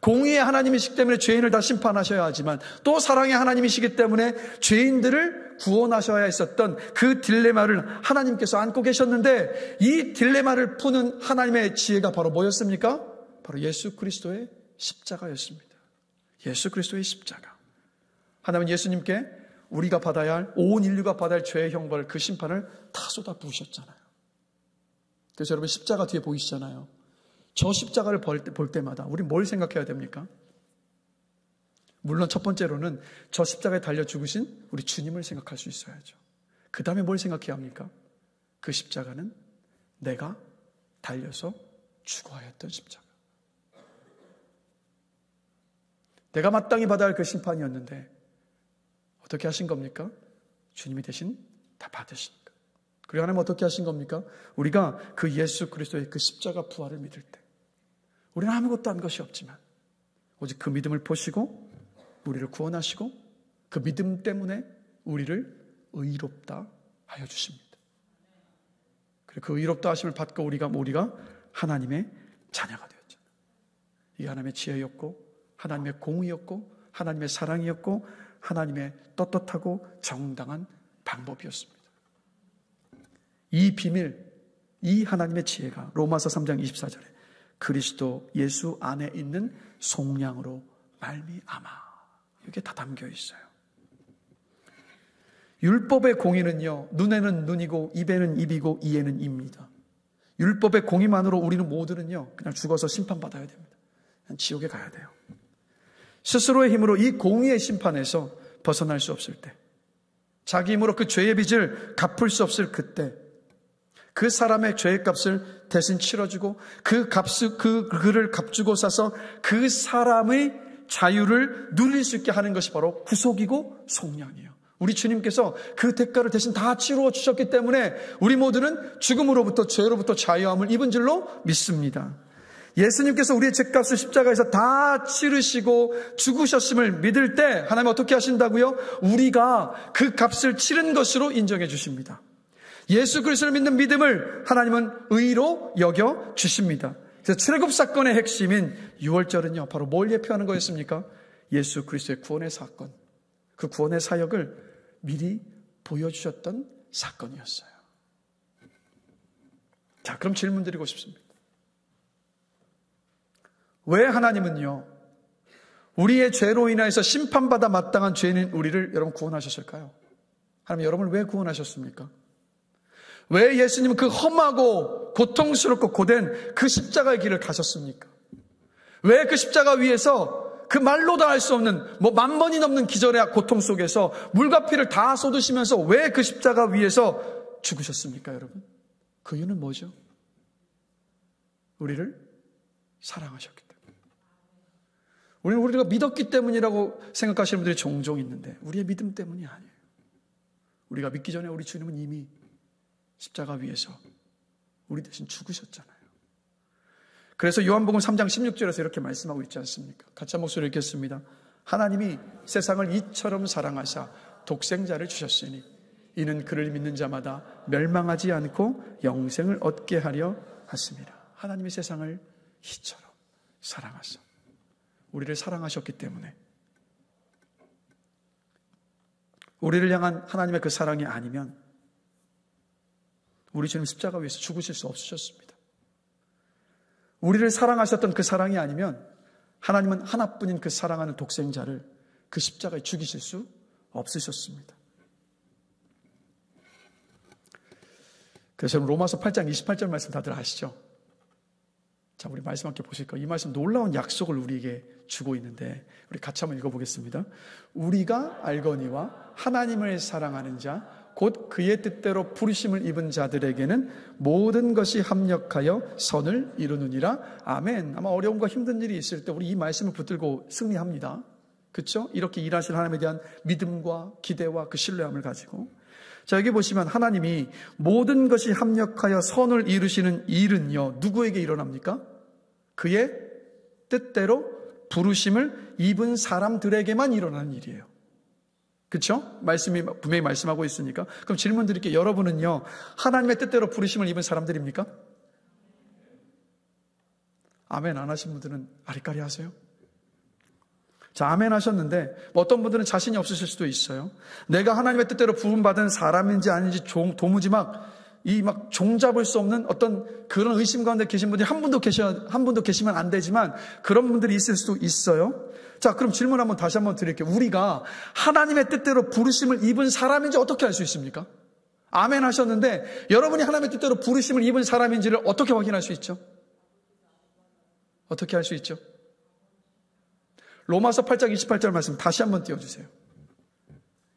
Speaker 1: 공의의 하나님이시기 때문에 죄인을 다 심판하셔야 하지만 또 사랑의 하나님이시기 때문에 죄인들을 구원하셔야 했었던 그 딜레마를 하나님께서 안고 계셨는데 이 딜레마를 푸는 하나님의 지혜가 바로 뭐였습니까? 바로 예수 그리스도의 십자가였습니다. 예수 그리스도의 십자가. 하나님은 예수님께 우리가 받아야 할, 온 인류가 받아야 할 죄의 형벌, 그 심판을 다 쏟아 부으셨잖아요. 그래서 여러분 십자가 뒤에 보이시잖아요. 저 십자가를 볼 때마다 우리 뭘 생각해야 됩니까? 물론 첫 번째로는 저 십자가에 달려 죽으신 우리 주님을 생각할 수 있어야죠. 그 다음에 뭘 생각해야 합니까? 그 십자가는 내가 달려서 죽어야 했던 십자가. 내가 마땅히 받아야 할 그 심판이었는데 어떻게 하신 겁니까? 주님이 대신 다 받으시니까. 그리고 하나님 어떻게 하신 겁니까? 우리가 그 예수 그리스도의 그 십자가 부활을 믿을 때 우리는 아무것도 한 것이 없지만 오직 그 믿음을 보시고 우리를 구원하시고 그 믿음 때문에 우리를 의롭다 하여 주십니다. 그리고 그 의롭다 하심을 받고 우리가 하나님의 자녀가 되었죠. 이게 하나님의 지혜였고 하나님의 공의였고 하나님의 사랑이었고 하나님의 떳떳하고 정당한 방법이었습니다. 이 비밀, 이 하나님의 지혜가 로마서 3장 24절에 그리스도 예수 안에 있는 속량으로 말미암아, 이게 다 담겨 있어요. 율법의 공의는요, 눈에는 눈이고 입에는 입이고 이에는 이입니다. 율법의 공의만으로 우리는 모두는요 그냥 죽어서 심판받아야 됩니다. 그냥 지옥에 가야 돼요. 스스로의 힘으로 이 공의의 심판에서 벗어날 수 없을 때, 자기 힘으로 그 죄의 빚을 갚을 수 없을 그때, 그 사람의 죄의 값을 대신 치러주고 그를 값주고 사서 그 사람의 자유를 누릴 수 있게 하는 것이 바로 구속이고 속량이에요. 우리 주님께서 그 대가를 대신 다 치루어 주셨기 때문에 우리 모두는 죽음으로부터 죄로부터 자유함을 입은 줄로 믿습니다. 예수님께서 우리의 죄값을 십자가에서 다 치르시고 죽으셨음을 믿을 때 하나님 어떻게 하신다고요? 우리가 그 값을 치른 것으로 인정해 주십니다. 예수 그리스도를 믿는 믿음을 하나님은 의로 여겨 주십니다. 그래서 출애굽 사건의 핵심인 유월절은요 바로 뭘 예표하는 거였습니까? 예수 그리스도의 구원의 사건, 그 구원의 사역을 미리 보여주셨던 사건이었어요. 자, 그럼 질문 드리고 싶습니다. 왜 하나님은요 우리의 죄로 인하여서 심판받아 마땅한 죄인인 우리를 여러분 구원하셨을까요? 하나님 여러분을 왜 구원하셨습니까? 왜 예수님은 그 험하고 고통스럽고 고된 그 십자가의 길을 가셨습니까? 왜 그 십자가 위에서 그 말로도 할 수 없는 10,000번이 넘는 기절의 고통 속에서 물과 피를 다 쏟으시면서 왜 그 십자가 위에서 죽으셨습니까, 여러분? 그 이유는 뭐죠? 우리를 사랑하셨기 때문에. 우리는 우리가 믿었기 때문이라고 생각하시는 분들이 종종 있는데 우리의 믿음 때문이 아니에요. 우리가 믿기 전에 우리 주님은 이미 십자가 위에서 우리 대신 죽으셨잖아요. 그래서 요한복음 3장 16절에서 이렇게 말씀하고 있지 않습니까? 같이 한 목소리를 읽겠습니다. 하나님이 세상을 이처럼 사랑하사 독생자를 주셨으니 이는 그를 믿는 자마다 멸망하지 않고 영생을 얻게 하려 하심이라. 하나님이 세상을 이처럼 사랑하사 우리를 사랑하셨기 때문에 우리를 향한 하나님의 그 사랑이 아니면 우리 주님 십자가 위에서 죽으실 수 없으셨습니다. 우리를 사랑하셨던 그 사랑이 아니면 하나님은 하나뿐인 그 사랑하는 독생자를 그 십자가에 죽이실 수 없으셨습니다. 그래서 로마서 8장 28절 말씀 다들 아시죠? 자, 우리 말씀 함께 보실 거예요. 이 말씀 놀라운 약속을 우리에게 주고 있는데 우리 같이 한번 읽어보겠습니다. 우리가 알거니와 하나님을 사랑하는 자 곧 그의 뜻대로 부르심을 입은 자들에게는 모든 것이 합력하여 선을 이루느니라. 아멘. 아마 어려움과 힘든 일이 있을 때 우리 이 말씀을 붙들고 승리합니다. 그렇죠? 이렇게 일하실 하나님에 대한 믿음과 기대와 그 신뢰함을 가지고. 자, 여기 보시면 하나님이 모든 것이 합력하여 선을 이루시는 일은요 누구에게 일어납니까? 그의 뜻대로 부르심을 입은 사람들에게만 일어나는 일이에요. 그렇죠? 말씀이 분명히 말씀하고 있으니까. 그럼 질문 드릴게요. 여러분은요 하나님의 뜻대로 부르심을 입은 사람들입니까? 아멘 안 하신 분들은 아리까리 하세요. 자, 아멘 하셨는데 어떤 분들은 자신이 없으실 수도 있어요. 내가 하나님의 뜻대로 부름받은 사람인지 아닌지 도무지 막 종잡을 수 없는 어떤 그런 의심 가운데 계신 분들이 한 분도 계시면 안 되지만 그런 분들이 있을 수도 있어요. 자, 그럼 질문 다시 한번 드릴게요. 우리가 하나님의 뜻대로 부르심을 입은 사람인지 어떻게 알 수 있습니까? 아멘 하셨는데 여러분이 하나님의 뜻대로 부르심을 입은 사람인지를 어떻게 확인할 수 있죠? 어떻게 할 수 있죠? 로마서 8장 28절 말씀 다시 한번 띄워주세요.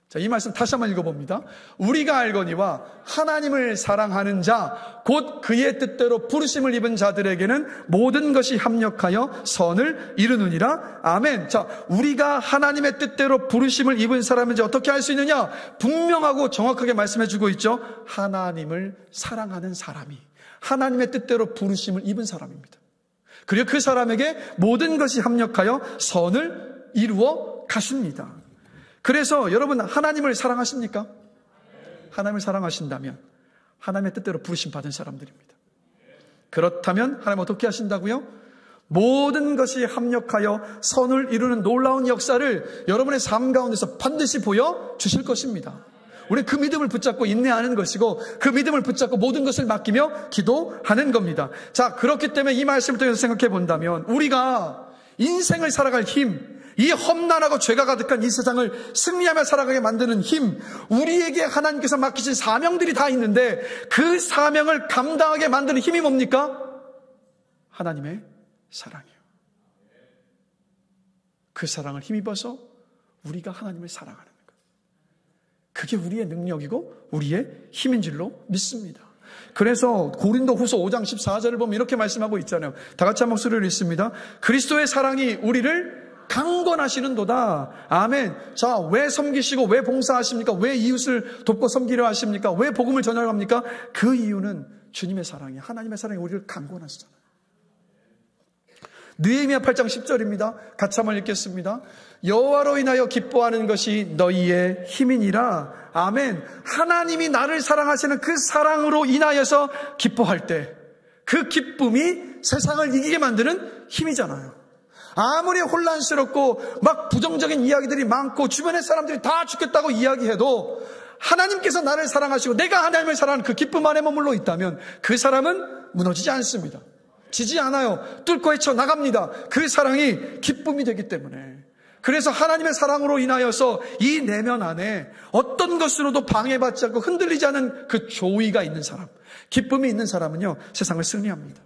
Speaker 1: 자, 이 말씀 다시 한번 읽어봅니다. 우리가 알거니와 하나님을 사랑하는 자, 곧 그의 뜻대로 부르심을 입은 자들에게는 모든 것이 합력하여 선을 이루느니라. 아멘. 자, 우리가 하나님의 뜻대로 부르심을 입은 사람인지 어떻게 알 수 있느냐? 분명하고 정확하게 말씀해주고 있죠. 하나님을 사랑하는 사람이 하나님의 뜻대로 부르심을 입은 사람입니다. 그리고 그 사람에게 모든 것이 합력하여 선을 이루어 가십니다. 그래서 여러분 하나님을 사랑하십니까? 하나님을 사랑하신다면 하나님의 뜻대로 부르심 받은 사람들입니다. 그렇다면 하나님 어떻게 하신다고요? 모든 것이 합력하여 선을 이루는 놀라운 역사를 여러분의 삶 가운데서 반드시 보여주실 것입니다. 우리는 그 믿음을 붙잡고 인내하는 것이고 그 믿음을 붙잡고 모든 것을 맡기며 기도하는 겁니다. 자, 그렇기 때문에 이 말씀을 통해서 생각해 본다면 우리가 인생을 살아갈 힘, 이 험난하고 죄가 가득한 이 세상을 승리하며 살아가게 만드는 힘, 우리에게 하나님께서 맡기신 사명들이 다 있는데 그 사명을 감당하게 만드는 힘이 뭡니까? 하나님의 사랑이에요. 그 사랑을 힘입어서 우리가 하나님을 사랑하는 거예요. 그게 우리의 능력이고 우리의 힘인 줄로 믿습니다. 그래서 고린도후서 5장 14절을 보면 이렇게 말씀하고 있잖아요. 다 같이 한 목소리를 읽습니다. 그리스도의 사랑이 우리를 강권하시는도다. 아멘. 자, 왜 섬기시고 왜 봉사하십니까? 왜 이웃을 돕고 섬기려 하십니까? 왜 복음을 전하합니까? 그 이유는 주님의 사랑이, 하나님의 사랑이 우리를 강권하시잖아요. 느헤미야 8장 10절입니다. 같이 한번 읽겠습니다. 여호와로 인하여 기뻐하는 것이 너희의 힘이니라. 아멘. 하나님이 나를 사랑하시는 그 사랑으로 인하여서 기뻐할 때 그 기쁨이 세상을 이기게 만드는 힘이잖아요. 아무리 혼란스럽고 막 부정적인 이야기들이 많고 주변의 사람들이 다 죽겠다고 이야기해도 하나님께서 나를 사랑하시고 내가 하나님을 사랑하는 그 기쁨 안에 머물러 있다면 그 사람은 무너지지 않습니다. 지지 않아요. 뚫고 헤쳐 나갑니다. 그 사랑이 기쁨이 되기 때문에. 그래서 하나님의 사랑으로 인하여서 이 내면 안에 어떤 것으로도 방해받지 않고 흔들리지 않은 그 조의가 있는 사람, 기쁨이 있는 사람은요, 세상을 승리합니다.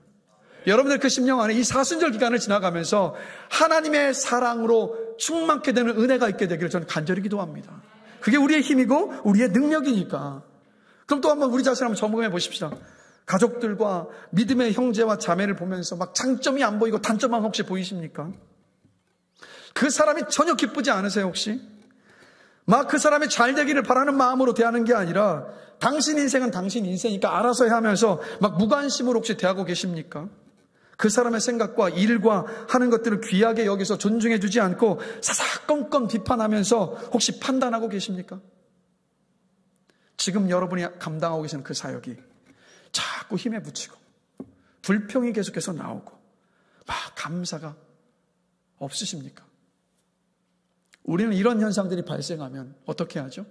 Speaker 1: 여러분들 그 심령 안에 이 사순절 기간을 지나가면서 하나님의 사랑으로 충만케 되는 은혜가 있게 되기를 저는 간절히 기도합니다. 그게 우리의 힘이고 우리의 능력이니까. 그럼 또 한번 우리 자신을 한번 점검해 보십시다. 가족들과 믿음의 형제와 자매를 보면서 막 장점이 안 보이고 단점만 혹시 보이십니까? 그 사람이 전혀 기쁘지 않으세요 혹시? 막 그 사람이 잘 되기를 바라는 마음으로 대하는 게 아니라 당신 인생은 당신 인생이니까 알아서 해 하면서 막 무관심으로 혹시 대하고 계십니까? 그 사람의 생각과 일과 하는 것들을 귀하게 여기서 존중해 주지 않고 사사건건 비판하면서 혹시 판단하고 계십니까? 지금 여러분이 감당하고 계시는 그 사역이 자꾸 힘에 부치고 불평이 계속해서 나오고 막 감사가 없으십니까? 우리는 이런 현상들이 발생하면 어떻게 하죠?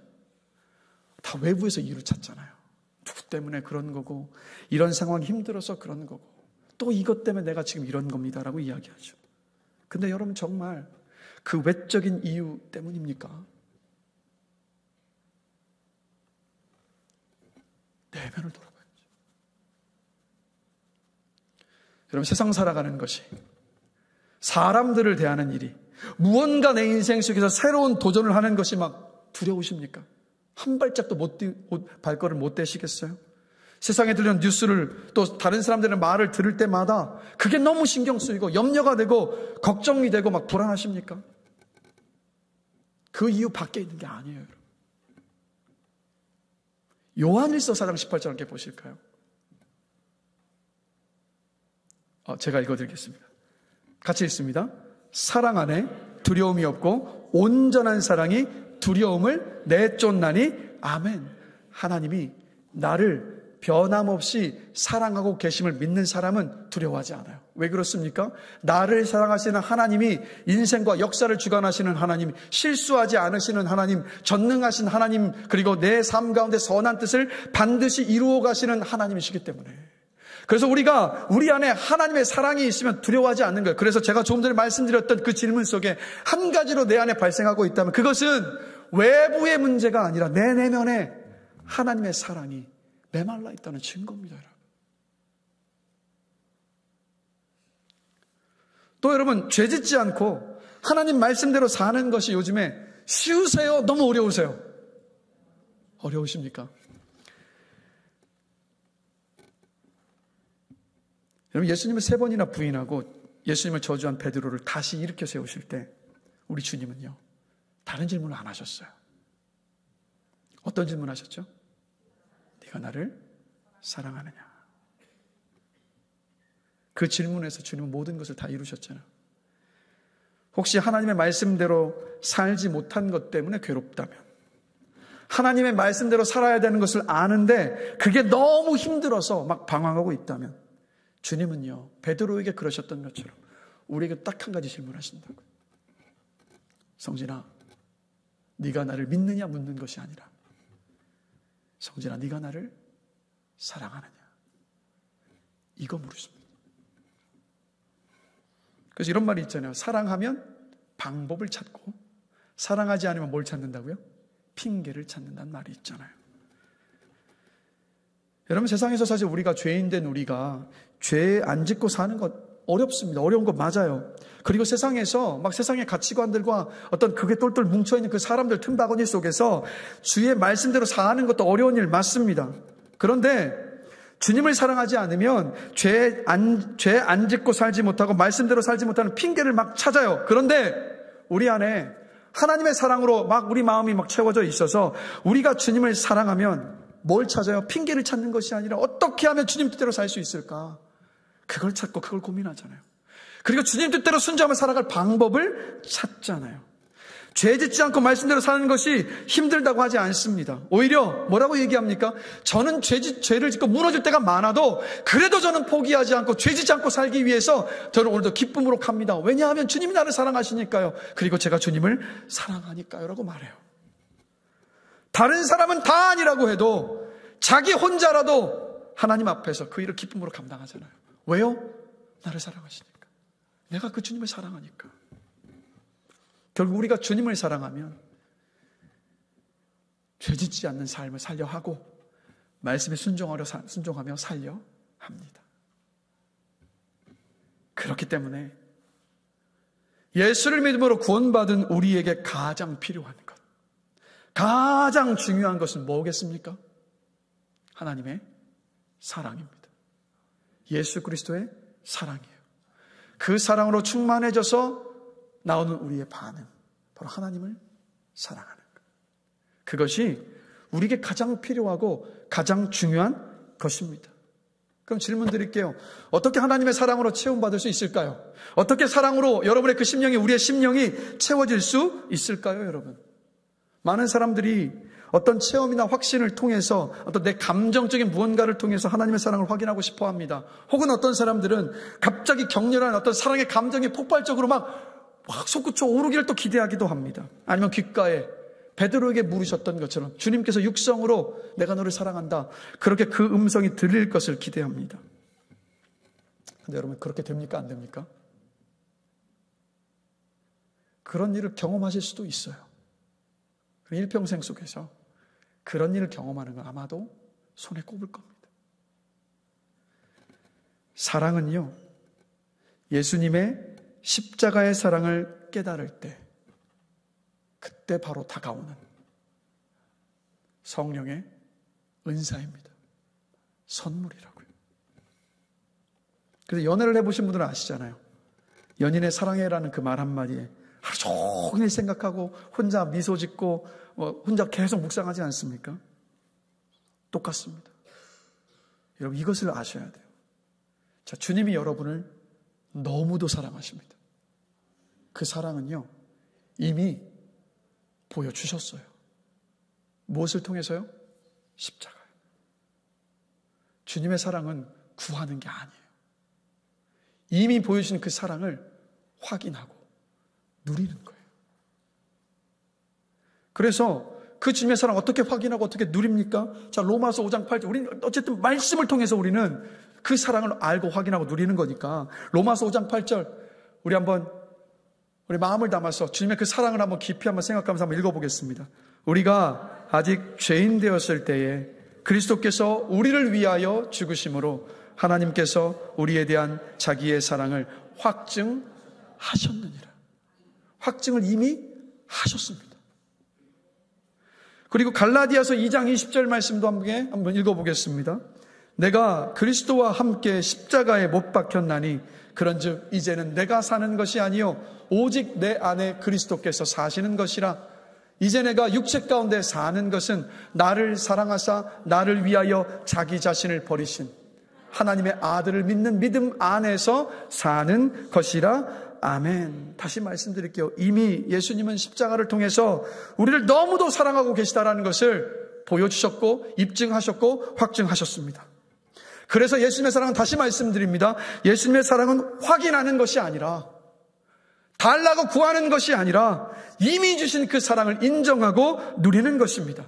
Speaker 1: 다 외부에서 이유를 찾잖아요. 누구 때문에 그런 거고 이런 상황이 힘들어서 그런 거고 또 이것 때문에 내가 지금 이런 겁니다라고 이야기하죠. 근데 여러분 정말 그 외적인 이유 때문입니까? 내면을 돌아봐야죠. 여러분 세상 살아가는 것이 사람들을 대하는 일이 무언가 내 인생 속에서 새로운 도전을 하는 것이 막 두려우십니까? 한 발짝도 발걸음 못 떼시겠어요? 세상에 들리는 뉴스를 또 다른 사람들의 말을 들을 때마다 그게 너무 신경 쓰이고 염려가 되고 걱정이 되고 막 불안하십니까? 그 이유 밖에 있는 게 아니에요. 여러분. 요한일서 4장 18절 함께 보실까요? 제가 읽어드리겠습니다. 같이 읽습니다. 사랑 안에 두려움이 없고 온전한 사랑이 두려움을 내쫓나니 아멘. 하나님이 나를 변함없이 사랑하고 계심을 믿는 사람은 두려워하지 않아요. 왜 그렇습니까? 나를 사랑하시는 하나님이 인생과 역사를 주관하시는 하나님, 실수하지 않으시는 하나님, 전능하신 하나님, 그리고 내 삶 가운데 선한 뜻을 반드시 이루어 가시는 하나님이시기 때문에 그래서 우리가 우리 안에 하나님의 사랑이 있으면 두려워하지 않는 거예요. 그래서 제가 조금 전에 말씀드렸던 그 질문 속에 한 가지로 내 안에 발생하고 있다면 그것은 외부의 문제가 아니라 내 내면에 하나님의 사랑이 메말라 있다는 증거입니다. 여러분. 또 여러분 죄짓지 않고 하나님 말씀대로 사는 것이 요즘에 쉬우세요? 너무 어려우세요? 어려우십니까? 여러분 예수님을 3번이나 부인하고 예수님을 저주한 베드로를 다시 일으켜 세우실 때 우리 주님은요 다른 질문을 안 하셨어요. 어떤 질문 하셨죠? 네가 나를 사랑하느냐? 그 질문에서 주님은 모든 것을 다 이루셨잖아요. 혹시 하나님의 말씀대로 살지 못한 것 때문에 괴롭다면, 하나님의 말씀대로 살아야 되는 것을 아는데 그게 너무 힘들어서 막 방황하고 있다면, 주님은요, 베드로에게 그러셨던 것처럼 우리에게 딱 한 가지 질문하신다고요. 성진아, 네가 나를 믿느냐 묻는 것이 아니라, 성진아, 네가 나를 사랑하느냐, 이거 물으십니다. 그래서 이런 말이 있잖아요. 사랑하면 방법을 찾고, 사랑하지 않으면 뭘 찾는다고요? 핑계를 찾는다는 말이 있잖아요. 여러분, 세상에서 사실 우리가 죄인된 우리가 죄에 안 짓고 사는 것 어렵습니다. 어려운 거 맞아요. 그리고 세상에서 막 세상의 가치관들과 어떤 그게 똘똘 뭉쳐있는 그 사람들 틈바구니 속에서 주의 말씀대로 사는 것도 어려운 일 맞습니다. 그런데 주님을 사랑하지 않으면 죄 안 짓고 살지 못하고 말씀대로 살지 못하는 핑계를 막 찾아요. 그런데 우리 안에 하나님의 사랑으로 막 우리 마음이 막 채워져 있어서 우리가 주님을 사랑하면 뭘 찾아요? 핑계를 찾는 것이 아니라 어떻게 하면 주님 뜻대로 살 수 있을까? 그걸 찾고 그걸 고민하잖아요. 그리고 주님 뜻대로 순종하며 살아갈 방법을 찾잖아요. 죄 짓지 않고 말씀대로 사는 것이 힘들다고 하지 않습니다. 오히려 뭐라고 얘기합니까? 저는 죄를 짓고 무너질 때가 많아도 그래도 저는 포기하지 않고 죄 짓지 않고 살기 위해서 저는 오늘도 기쁨으로 갑니다. 왜냐하면 주님이 나를 사랑하시니까요. 그리고 제가 주님을 사랑하니까요 라고 말해요. 다른 사람은 다 아니라고 해도 자기 혼자라도 하나님 앞에서 그 일을 기쁨으로 감당하잖아요. 왜요? 나를 사랑하시니까. 내가 그 주님을 사랑하니까. 결국 우리가 주님을 사랑하면 죄짓지 않는 삶을 살려 하고 말씀에 순종하며 살려 합니다. 그렇기 때문에 예수를 믿음으로 구원받은 우리에게 가장 필요한 것, 가장 중요한 것은 뭐겠습니까? 하나님의 사랑입니다. 예수 그리스도의 사랑이에요. 그 사랑으로 충만해져서 나오는 우리의 반응, 바로 하나님을 사랑하는 것. 그것이 우리에게 가장 필요하고 가장 중요한 것입니다. 그럼 질문 드릴게요. 어떻게 하나님의 사랑으로 체험받을 수 있을까요? 어떻게 사랑으로 여러분의 그 심령이, 우리의 심령이 채워질 수 있을까요, 여러분? 많은 사람들이 어떤 체험이나 확신을 통해서 어떤 내 감정적인 무언가를 통해서 하나님의 사랑을 확인하고 싶어 합니다. 혹은 어떤 사람들은 갑자기 격렬한 어떤 사랑의 감정이 폭발적으로 막 솟구쳐 오르기를 또 기대하기도 합니다. 아니면 귓가에 베드로에게 물으셨던 것처럼 주님께서 육성으로 내가 너를 사랑한다, 그렇게 그 음성이 들릴 것을 기대합니다. 근데 여러분, 그렇게 됩니까? 안 됩니까? 그런 일을 경험하실 수도 있어요. 일평생 속에서 그런 일을 경험하는 건 아마도 손에 꼽을 겁니다. 사랑은요, 예수님의 십자가의 사랑을 깨달을 때, 그때 바로 다가오는 성령의 은사입니다. 선물이라고요. 그래서 연애를 해보신 분들은 아시잖아요. 연인의 사랑해라는 그 말 한마디에 하루 종일 생각하고 혼자 미소 짓고 혼자 계속 묵상하지 않습니까? 똑같습니다. 여러분, 이것을 아셔야 돼요. 자, 주님이 여러분을 너무도 사랑하십니다. 그 사랑은요, 이미 보여주셨어요. 무엇을 통해서요? 십자가요. 주님의 사랑은 구하는 게 아니에요. 이미 보여주신 그 사랑을 확인하고 누리는 거예요. 그래서 그 주님의 사랑 어떻게 확인하고 어떻게 누립니까? 자, 로마서 5장 8절. 우리는 어쨌든 말씀을 통해서 우리는 그 사랑을 알고 확인하고 누리는 거니까 로마서 5장 8절 우리 한번 우리 마음을 담아서 주님의 그 사랑을 한번 깊이 한번 생각하면서 한번 읽어보겠습니다. 우리가 아직 죄인 되었을 때에 그리스도께서 우리를 위하여 죽으심으로 하나님께서 우리에 대한 자기의 사랑을 확증하셨느니라. 확증을 이미 하셨습니다. 그리고 갈라디아서 2장 20절 말씀도 한번 읽어보겠습니다. 내가 그리스도와 함께 십자가에 못 박혔나니 그런즉 이제는 내가 사는 것이 아니요 오직 내 안에 그리스도께서 사시는 것이라. 이제 내가 육체 가운데 사는 것은 나를 사랑하사 나를 위하여 자기 자신을 버리신 하나님의 아들을 믿는 믿음 안에서 사는 것이라 아멘. 다시 말씀드릴게요. 이미 예수님은 십자가를 통해서 우리를 너무도 사랑하고 계시다라는 것을 보여주셨고 입증하셨고 확증하셨습니다. 그래서 예수님의 사랑은, 다시 말씀드립니다, 예수님의 사랑은 확인하는 것이 아니라, 달라고 구하는 것이 아니라 이미 주신 그 사랑을 인정하고 누리는 것입니다.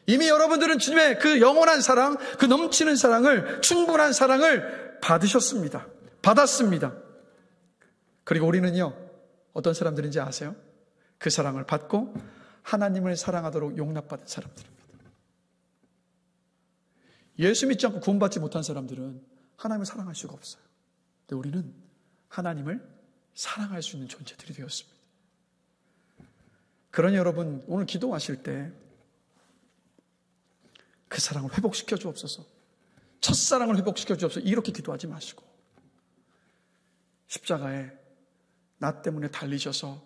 Speaker 1: 이미 여러분들은 주님의 그 영원한 사랑, 그 넘치는 사랑을, 충분한 사랑을 받았습니다. 그리고 우리는요, 어떤 사람들인지 아세요? 그 사랑을 받고 하나님을 사랑하도록 용납받은 사람들입니다. 예수 믿지 않고 구원받지 못한 사람들은 하나님을 사랑할 수가 없어요. 근데 우리는 하나님을 사랑할 수 있는 존재들이 되었습니다. 그러니 여러분, 오늘 기도하실 때 그 사랑을 회복시켜 주옵소서, 첫사랑을 회복시켜 주옵소서, 이렇게 기도하지 마시고, 십자가에 나 때문에 달리셔서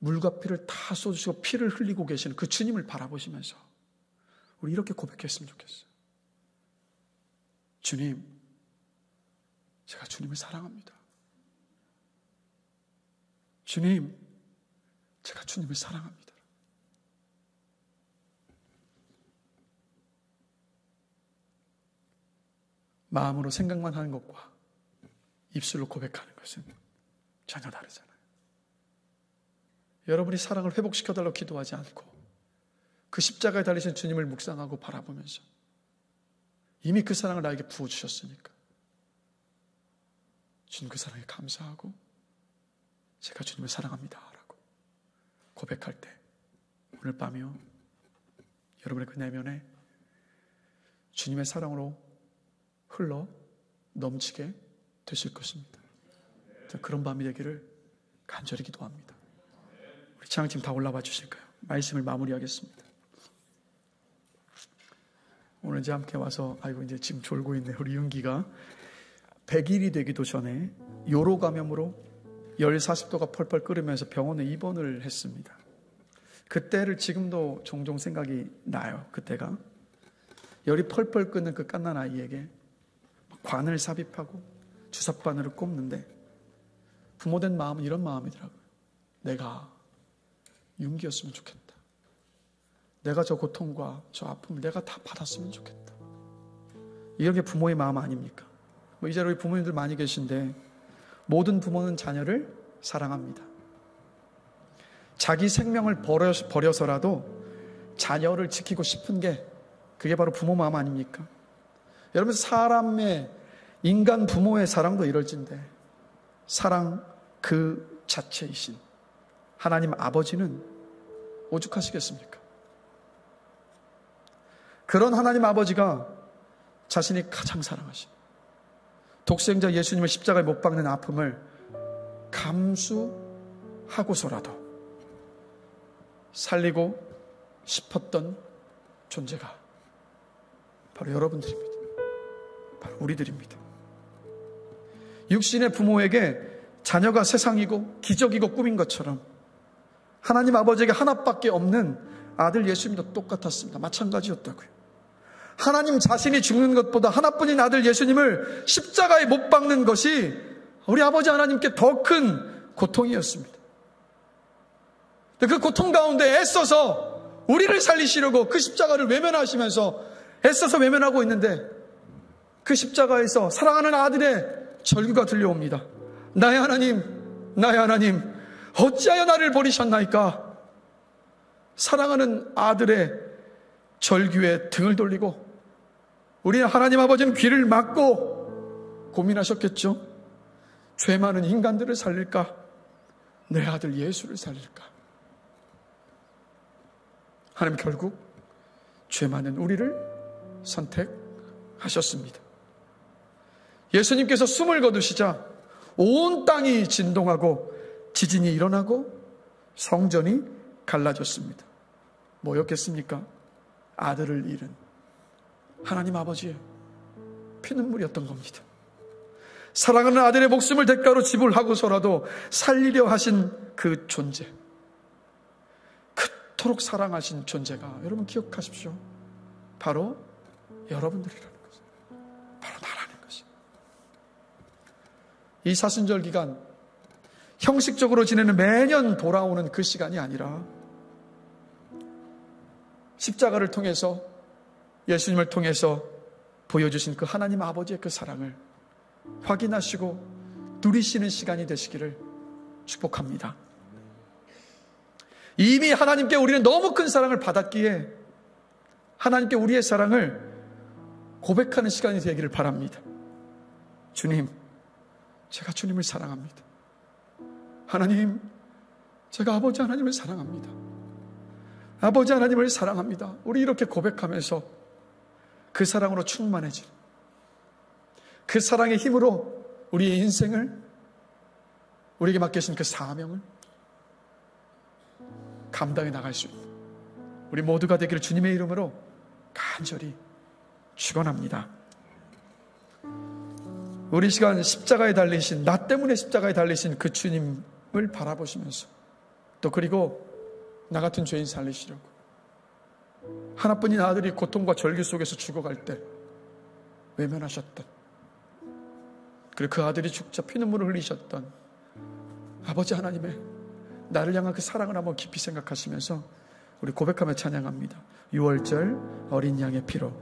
Speaker 1: 물과 피를 다 쏟으시고 피를 흘리고 계시는 그 주님을 바라보시면서 우리 이렇게 고백했으면 좋겠어요. 주님, 제가 주님을 사랑합니다. 주님, 제가 주님을 사랑합니다. 마음으로 생각만 하는 것과 입술로 고백하는 것은 전혀 다르잖아요. 여러분이 사랑을 회복시켜달라고 기도하지 않고 그 십자가에 달리신 주님을 묵상하고 바라보면서 이미 그 사랑을 나에게 부어주셨으니까 주님 그 사랑에 감사하고 제가 주님을 사랑합니다 라고 고백할 때 오늘 밤이요, 여러분의 그 내면에 주님의 사랑으로 흘러 넘치게 되실 것입니다. 그런 밤이 되기를 간절히 기도합니다. 우리 찬양팀 다 올라와 주실까요? 말씀을 마무리하겠습니다. 오늘 이제 함께 와서, 아이고 이제 지금 졸고 있네 우리 윤기가, 100일이 되기도 전에 요로 감염으로 열 40도가 펄펄 끓으면서 병원에 입원을 했습니다. 그때를 지금도 종종 생각이 나요. 그때가 열이 펄펄 끓는 그 갓난 아이에게 관을 삽입하고 주사바늘을 꼽는데 부모된 마음은 이런 마음이더라고요. 내가 윤기였으면 좋겠다. 내가 저 고통과 저 아픔을 내가 다 받았으면 좋겠다. 이런 게 부모의 마음 아닙니까? 이 자리에 부모님들 많이 계신데 모든 부모는 자녀를 사랑합니다. 자기 생명을 버려서라도 자녀를 지키고 싶은 게 그게 바로 부모 마음 아닙니까? 여러분, 사람의, 인간 부모의 사랑도 이럴진데 사랑 그 자체이신 하나님 아버지는 오죽하시겠습니까? 그런 하나님 아버지가 자신이 가장 사랑하신 독생자 예수님을 십자가에 못 박는 아픔을 감수하고서라도 살리고 싶었던 존재가 바로 여러분들입니다. 바로 우리들입니다. 육신의 부모에게 자녀가 세상이고 기적이고 꿈인 것처럼 하나님 아버지에게 하나밖에 없는 아들 예수님도 똑같았습니다. 마찬가지였다고요. 하나님 자신이 죽는 것보다 하나뿐인 아들 예수님을 십자가에 못 박는 것이 우리 아버지 하나님께 더 큰 고통이었습니다. 그 고통 가운데 애써서 우리를 살리시려고 그 십자가를 외면하시면서 애써서 외면하고 있는데 그 십자가에서 사랑하는 아들의 절규가 들려옵니다. 나의 하나님, 나의 하나님, 어찌하여 나를 버리셨나이까? 사랑하는 아들의 절규에 등을 돌리고 우리 하나님 아버지는 귀를 막고 고민하셨겠죠. 죄 많은 인간들을 살릴까? 내 아들 예수를 살릴까? 하나님 결국 죄 많은 우리를 선택하셨습니다. 예수님께서 숨을 거두시자 온 땅이 진동하고 지진이 일어나고 성전이 갈라졌습니다. 뭐였겠습니까? 아들을 잃은 하나님 아버지의 피눈물이었던 겁니다. 사랑하는 아들의 목숨을 대가로 지불하고서라도 살리려 하신 그 존재, 그토록 사랑하신 존재가 여러분 기억하십시오. 바로 여러분들이라는 것입니다. 바로 나라는 것입니다. 이 사순절 기간 형식적으로 지내는 매년 돌아오는 그 시간이 아니라 십자가를 통해서 예수님을 통해서 보여주신 그 하나님 아버지의 그 사랑을 확인하시고 누리시는 시간이 되시기를 축복합니다. 이미 하나님께 우리는 너무 큰 사랑을 받았기에 하나님께 우리의 사랑을 고백하는 시간이 되기를 바랍니다. 주님, 제가 주님을 사랑합니다. 하나님, 제가 아버지 하나님을 사랑합니다. 아버지 하나님을 사랑합니다. 우리 이렇게 고백하면서 그 사랑으로 충만해지는, 그 사랑의 힘으로 우리의 인생을, 우리에게 맡겨진 그 사명을 감당해 나갈 수 있는 우리 모두가 되기를 주님의 이름으로 간절히 축원합니다. 우리 시간 십자가에 달리신, 나 때문에 십자가에 달리신 그 주님을 바라보시면서 또 그리고 나 같은 죄인 살리시려고 하나뿐인 아들이 고통과 절규 속에서 죽어갈 때 외면하셨던, 그리고 그 아들이 죽자 피눈물을 흘리셨던 아버지 하나님의 나를 향한 그 사랑을 한번 깊이 생각하시면서 우리 고백하며 찬양합니다. 6월절 어린 양의 피로